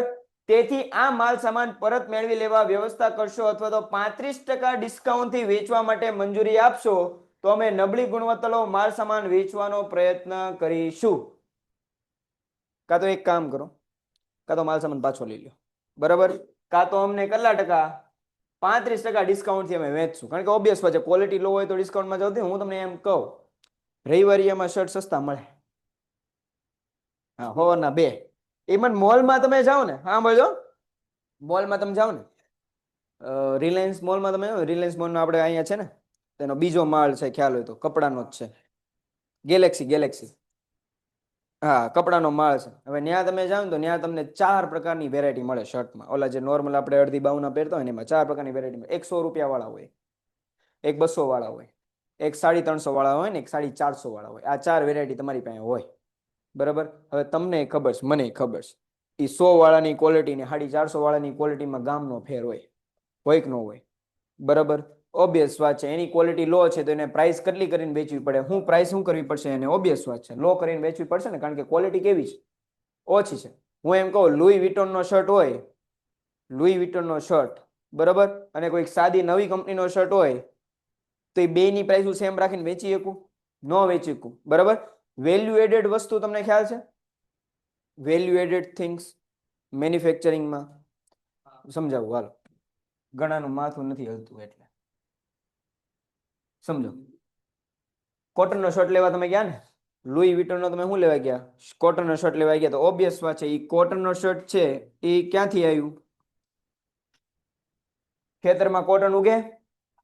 તેથી આ માલ સામાન પરત મેળવી લેવા વ્યવસ્થા કરશો અથવા તો 35% ડિસ્કાઉન્ટ થી વેચવા માટે મંજૂરી આપશો તો અમે નબળી ગુણવત્તાનો માલ સામાન વેચવાનો પ્રયત્ન કરીશું. કાં તો એક કામ કરો, કાં તો માલ સામાન પાછો લઈ લો. બરાબર. કાં તો અમને કેટલા ટકા? 35% ડિસ્કાઉન્ટ થી અમે વેચશું. કારણ કે ઓબ્વિયસ વાત છે, ક્વોલિટી લો હોય તો ડિસ્કાઉન્ટમાં જવું. હું તમને એમ કહું, રવિવારીમાં શર્ટ સસ્તા મળે. હા, હો ના બે. ઇવન મોલમાં તમે જાઓ ને, હા બોલો, મોલમાં તમે જાઓ ને, રિલાયન્સ મોલમાં તમે જાઓ, રિલાયન્સ મોલનો આપણે અહીંયા છે ને, તેનો બીજો માળ છે, ખ્યાલ હોય તો કપડાનો જ છે, ગેલેક્સી. હા, કપડાનો માળ છે. હવે ત્યાં તમે જાઓ ને તો ત્યાં તમને 4 પ્રકારની વેરાયટી મળે શર્ટમાં. ઓલા જે નોર્મલ આપણે અડધી બાવના પહેરતા હોય ને એમાં 4 પ્રકારની વેરાયટી મળે. 100 રૂપિયા વાળા હોય, એક 200 વાળા હોય, એક 350 વાળા હોય ને એક 450 વાળા હોય. આ 4 વેરાયટી તમારી પાસે હોય. બરાબર. હવે તમને ખબર છે, મને ખબર છે, એ 100 વાળાની ક્વોલિટી ને 450 વાળાની ક્વોલિટીમાં ગામનો ફેર હોય કે ન હોય? બરાબર. ઓબ્વિયસ વાત છે, એની ક્વોલિટી લો છે તો એને પ્રાઇસ કેટલી કરીને વેચવી પડે? પ્રાઇસ શું કરવી પડશે એને? ઓબ્વિયસ વાત છે, લો કરીને વેચવી પડશે ને, કારણ કે ક્વોલિટી કેવી છે? ઓછી છે. હું એમ કહું, લુઈ વિટોનનો શર્ટ હોય, લુઈ વિટોનનો શર્ટ, બરાબર, અને કોઈક સાદી નવી કંપનીનો શર્ટ હોય તો એ બેની પ્રાઇસ હું સેમ રાખીને વેચી શકું? ન વેચી શકું. બરાબર. વેલ્યુ એડેડ વસ્તુ તમને ખ્યાલ છે? વેલ્યુ એડેડ થિંગ્સ મેન્યુફેક્ચરિંગમાં સમજાવું હાલો. ઘણાનું માથું નથી હલતું એટલે સમજો. કોટનનો શર્ટ લેવા તમે ગયા ને, લુઈ વિટોનનો તમે શું લેવા ગયા? કોટનનો શર્ટ લેવા ગયા. તો ઓબ્વિયસ વાત છે, એ કોટનનો શર્ટ છે એ ક્યાંથી આવ્યું? ખેતરમાં કોટન ઉગે.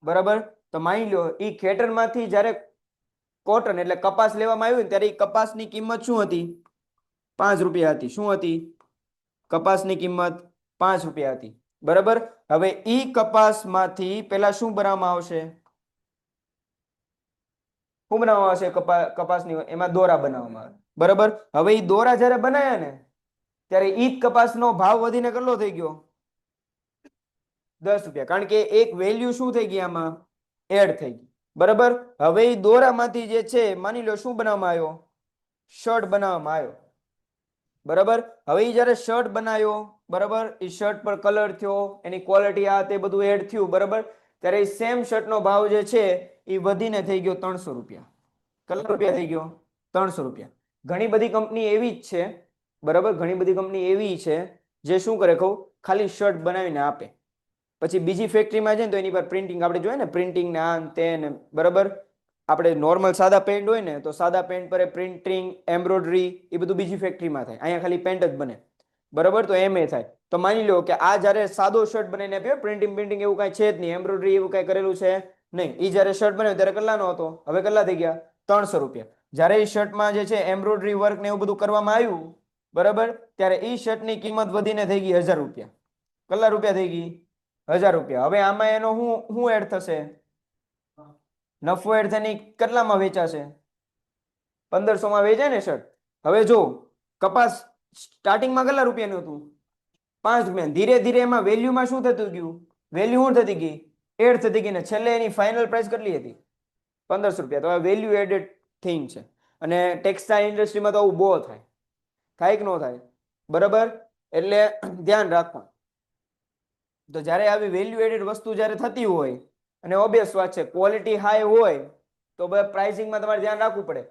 બરાબર. તો માની લો એ ખેતરમાંથી જ્યારે કોટન એટલે કપાસ લેવામાં આવ્યું ત્યારે એ કપાસની કિંમત શું હતી? 5 રૂપિયા હતી. શું હતી? કપાસની કિંમત 5 રૂપિયા હતી. બરાબર. હવે ઈ કપાસમાંથી પેલા શું બનાવવામાં આવશે? શું બનાવવામાં આવશે? કપાસની એમાં દોરા બનાવવામાં આવે. બરાબર. હવે એ દોરા જ્યારે બનાવ્યા ને ત્યારે ઈ જ કપાસનો ભાવ વધીને કેટલો થઈ ગયો? 10 રૂપિયા. કારણ કે એક વેલ્યુ શું થઈ ગઈ આમાં? એડ થઈ ગઈ. બરાબર. હવે એ દોરામાંથી જે છે માની લો શું બનાવવામાં આવ્યો? શર્ટ બનાવવામાં આવ્યો. બરાબર. હવે એ જ્યારે શર્ટ બનાવ્યો, બરાબર, એ શર્ટ પર કલર થયો, એની ક્વોલિટી આ તે બધું એડ થયું, બરાબર, ત્યારે એ સેમ શર્ટનો ભાવ જે છે એ વધીને થઈ ગયો 300 રૂપિયા. કેટલા રૂપિયા થઈ ગયો? 300 રૂપિયા. ઘણી બધી કંપની એવી જ છે, બરાબર, ઘણી બધી કંપની એવી છે જે શું કરે કહું, ખાલી શર્ટ બનાવીને આપે. પછી બીજી ફેક્ટરીમાં જાય ને તો એની પર પ્રિન્ટિંગ આપણે જોઈએ ને, પ્રિન્ટિંગ ને આ તે ને, બરાબર. આપણે નોર્મલ સાદા પેન્ટ હોય ને તો સાદા પેન્ટ પર પ્રિન્ટિંગ, એમ્બ્રોઇડરી એ બધું બીજી ફેક્ટરીમાં થાય. અહીંયા ખાલી પેન્ટ જ બને, બરાબર. તો એમ એ થાય. તો માની લો કે આ જ્યારે સાદો શર્ટ બનાવીને આપ્યો, પ્રિન્ટિંગ પ્રિન્ટિંગ એવું કાંઈ છે જ નહીં, એમ્બ્રોઇડરી એવું કાંઈ કરેલું છે નહીં, એ જ્યારે શર્ટ બનાવ્યો ત્યારે કેટલાનો હતો? હવે કેટલા થઈ ગયા? 300 રૂપિયા. જ્યારે એ શર્ટમાં જે છે એમ્બ્રોઇડરી વર્ક ને એવું બધું કરવામાં આવ્યું, બરાબર, ત્યારે એ શર્ટની કિંમત વધીને થઈ ગઈ 1000 રૂપિયા. કેટલા રૂપિયા થઈ ગઈ? 1000 રૂપિયા. હવે આમાં એનો શું એડ થશે? નફો એડ થઈને કેટલામાં વેચાશે? 1500 માં વેચાય ને શર્ટ. હવે જો કપાસ સ્ટાર્ટિંગમાં કેટલા રૂપિયાનું હતું? 5 રૂપિયા. ધીરે ધીરે એમાં વેલ્યુમાં શું થતું ગયું? વેલ્યુ શું થતી ગઈ? એડ થતી ગઈ ને છેલ્લે એની ફાઇનલ પ્રાઇસ કેટલી હતી? 1500 રૂપિયા. તો આ વેલ્યુ એડેડ થિંગ છે. અને ટેક્સટાઇલ ઇન્ડસ્ટ્રીમાં તો આવું બહુ થાય. થાય કે ન થાય? બરાબર. એટલે ધ્યાન રાખવાનું. તો જ્યારે આવી વેલ્યુ એડેડ વસ્તુ જ્યારે થતી હોય, અને ઓબ્વિયસ વાત છે ક્વોલિટી હાઈ હોય તો પ્રાઇસિંગમાં તમારે ધ્યાન રાખવું પડે.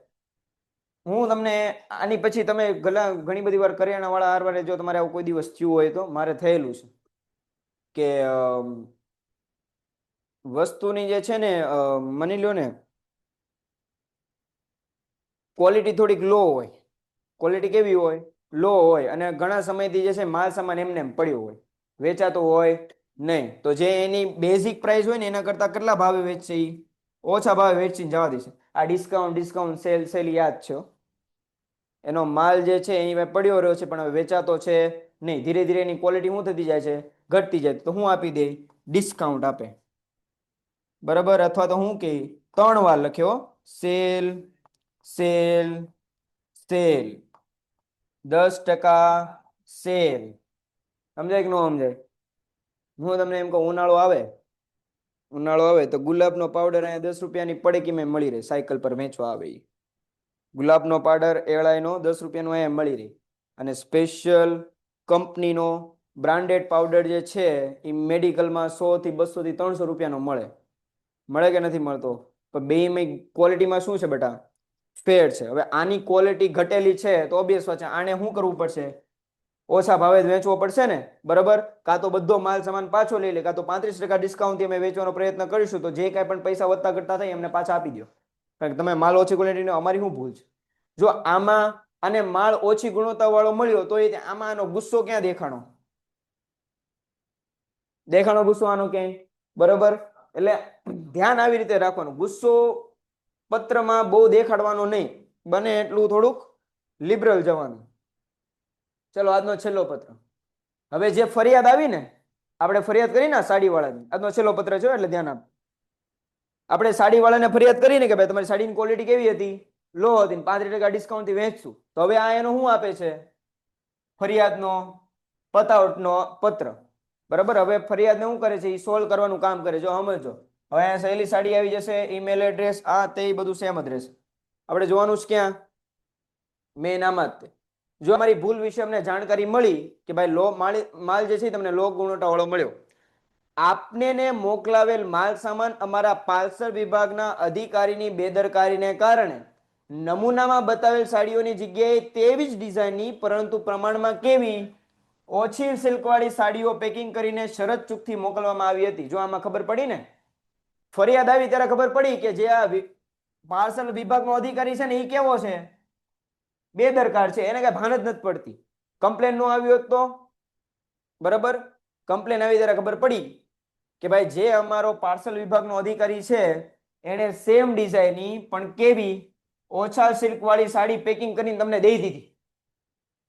હું તમને આની પછી તમે ઘણી બધી વાર કરિયાણા વાળા હારવારે જો તમારે આવું કોઈ દિવસ થયું હોય તો મારે થયેલું છે કે વસ્તુની જે છે ને માની લો ને ક્વોલિટી થોડીક લો હોય. ક્વોલિટી કેવી હોય? લો હોય. અને ઘણા સમયથી જે છે માલ સામાન એમને એમ પડ્યો હોય, વેચાતો હોય નહીં. તો જે એની બેઝિક પ્રાઇસ હોય ને એના કરતા કેટલા ભાવે વેચશે? એ ઓછા ભાવે વેચીને જવા દેશે. આ ડિસ્કાઉન્ટ સેલ યાદ છે. એનો માલ જે છે એની પાસે પડ્યો રહ્યો છે પણ હવે વેચાતો છે નહીં. ધીરે ધીરે એની ક્વોલિટી શું થતી જાય છે? ઘટતી જાય. તો હું આપી દે? ડિસ્કાઉન્ટ આપે, બરાબર. અથવા તો હું કે 3 વાર લખ્યો, સેલ સેલ સેલ, 10% સેલ. સમજાય કે ન સમજાય? હું તમને એમ કહું, ઉનાળો આવે તો ગુલાબનો પાવડર અહીંયા 10 રૂપિયાની પડીકીમાં મળી રહે, સાયકલ પર વેચવા આવે. ગુલાબનો પાવડર એળાઈનો 10 રૂપિયાનો અહીંયા મળી રહે. અને સ્પેશિયલ કંપનીનો બ્રાન્ડેડ પાવડર જે છે એ મેડિકલમાં 100 થી 200 થી 300 રૂપિયાનો મળે કે નથી મળતો? પણ બેમાં ક્વોલિટીમાં શું છે બેટા? ફેર છે. હવે આની ક્વોલિટી ઘટેલી છે તો ઓબ્વિયસ વાત છે આને શું કરવું પડશે? ઓછા ભાવે વેચવો પડશે ને, બરાબર. કાં તો બધો માલ સામાન પાછો લઈ લે, કાં તો 35% ડિસ્કાઉન્ટથી અમે વેચવાનો પ્રયત્ન કરીશું. તો જે કાંઈ પણ પૈસા વધતા ઘટતા થાય એમને પાછા આપી દો. કારણ કે તમે માલ ઓછી ક્વોલિટીનો, અમારી શું ભૂલ છે? જો આમાં આને માલ ઓછી ગુણવત્તા વાળો મળ્યો તો આમાં આનો ગુસ્સો ક્યાં દેખાણો? ગુસ્સો આનો ક્યાંય, બરાબર. એટલે ધ્યાન આવી રીતે રાખવાનું. ગુસ્સો પત્રમાં બહુ દેખાડવાનો નહીં, બને એટલું થોડુંક લિબરલ જવાનું. ચલો આજનો છેલ્લો પત્ર. હવે જે ફરિયાદ આવી ને, આપણે ફરિયાદ કરી ને સાડી વાળાની, આજનો છેલ્લો પત્ર છે એટલે ધ્યાન આપો. આપણે સાડી વાળાને ફરિયાદ કરીને કે ભાઈ તમારી સાડીની ક્વોલિટી કેવી હતી? લો હતી, 35% ડિસ્કાઉન્ટથી વેચશું. તો હવે આ એનો શું આપે છે? ફરિયાદનો પતાવટનો પત્ર, બરાબર. હવે ફરિયાદને શું કરે છે? એ સોલ્વ કરવાનું કામ કરે. જો સમજો, હવે અહીંયા સહેલી સાડી આવી જશે, ઈમેલ એડ્રેસ આ તે બધું સેમ જ રહેશે. આપણે જોવાનું છે ક્યાં? મેન આમાં જ. જો અમારી ભૂલ વિશે અમને જાણકારી મળી કે ભાઈ માલ જે છે તમને લો ગુણવત્તા વાળો મળ્યો, આપને ને મોકલાવેલ માલ સામાન અમારા પાર્સલ વિભાગના અધિકારીની બેદરકારીને કારણે નમૂનામાં બતાવેલ સાડીઓની જગ્યાએ તેવી જ ડિઝાઇનની પરંતુ પ્રમાણમાં કેવી ઓછી સિલ્કવાળી સાડીઓ પેકિંગ કરીને શરત ચૂકથી મોકલવામાં આવી હતી. જો આમાં ખબર પડી ને, ફરિયાદ આવી ત્યારે ખબર પડી કે જે આ પાર્સલ વિભાગનો અધિકારી છે ને એ કેવો છે? બેદરકાર છે. એને કઈ ભાન જ નથી પડતી. કમ્પ્લેન નો આવ્યો તો બરાબર, કમ્પ્લેન આવી ત્યારે ખબર પડી કે ભાઈ જે અમારો પાર્સલ વિભાગનો અધિકારી છે એને સેમ ડિઝાઇનની પણ કેવી ઓછા સિલ્ક વાળી સાડી પેકિંગ કરીને તમને દઈ દીધી,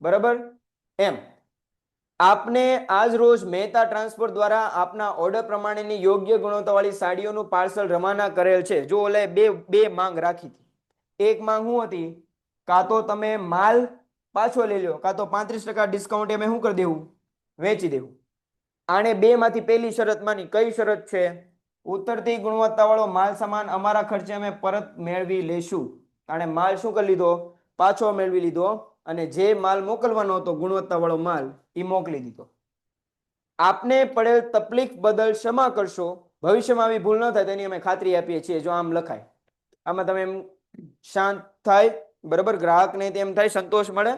બરાબર. એમ આપને આજ રોજ મહેતા ટ્રાન્સપોર્ટ દ્વારા આપના ઓર્ડર પ્રમાણેની યોગ્ય ગુણવત્તાવાળી સાડીઓનું પાર્સલ રવાના કરેલ છે. જો ઓલે બે માંગ રાખી હતી. એક માંગ શું હતી? કાં તો તમે માલ પાછો લઈ લો, કાં તો 35% ડિસ્કાઉન્ટ અમે શું કરી દેવું, વેચી દેવું. આને બે માંથી પહેલી શરતમાંની કઈ શરત છે? ઉતરતી ગુણવત્તાવાળો માલ સામાન અમારા ખર્ચે અમે પરત મેળવી લેશું. આણે માલ શું કરી લીધો, પાછો મેળવી લીધો, અને જે માલ મોકલવાનો હતો ગુણવત્તાવાળો માલ એ મોકલી દીધો. આપને પડેલ તકલીફ બદલ ક્ષમા કરશો, ભવિષ્યમાં આવી ભૂલ ન થાય તેની અમે ખાતરી આપીએ છીએ. જો આમ લખાય, આમાં તમે એમ શાંત થાય, બરાબર, ગ્રાહકને તેમ થાય, સંતોષ મળે,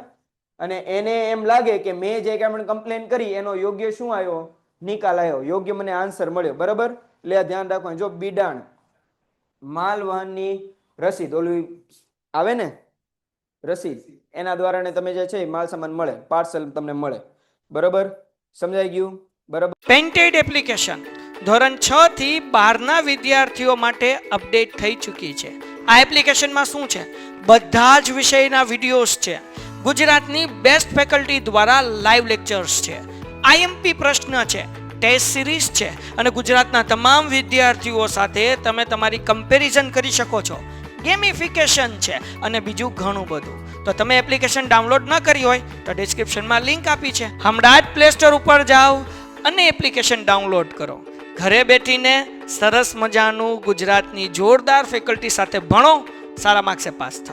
અને એને એમ લાગે કે મેં જે કાંઈ કમ્પ્લેન કરી એનો યોગ્ય શું આવ્યો, નિકાલ આવ્યો, યોગ્ય મને આન્સર મળ્યો. બરાબર, એટલે આ ધ્યાન રાખવાનું. જો બિડાણ માલ વહનની રસીદ, ઓલું આવે ને રસીદ, એના દ્વારા ને તમે જે છે માલ સામાન મળે, પાર્સલ તમને મળે. બરાબર, સમજાઈ ગયું? બરાબર. પેન્ટેડ એપ્લિકેશન ધોરણ 6 થી 12ના વિદ્યાર્થીઓ માટે અપડેટ થઈ ચૂકી છે. આ એપ્લિકેશનમાં શું છે, બધા જ વિષયના વિડીયોઝ છે. ગુજરાતની બેસ્ટ ફેકલ્ટી દ્વારા લાઈવ લેક્ચર્સ છે, આઈએમપી પ્રશ્ન છે, ટેસ્ટ સિરીઝ છે, અને ગુજરાતના તમામ વિદ્યાર્થીઓ સાથે તમે તમારી કમ્પેરિઝન કરી શકો છો. ગેમિફિકેશન છે અને બીજું ઘણું બધું. તો તમે એપ્લિકેશન ડાઉનલોડ ન કરી હોય તો ડિસ્ક્રિપ્શનમાં લિંક આપી છે, હમણાં જ પ્લે સ્ટોર ઉપર જાઓ અને એપ્લિકેશન ડાઉનલોડ કરો. ઘરે બેઠીને સરસ મજાનું ગુજરાતની જોરદાર ફેકલ્ટી સાથે ભણો, સારા માર્ક્સે પાસ થાઓ.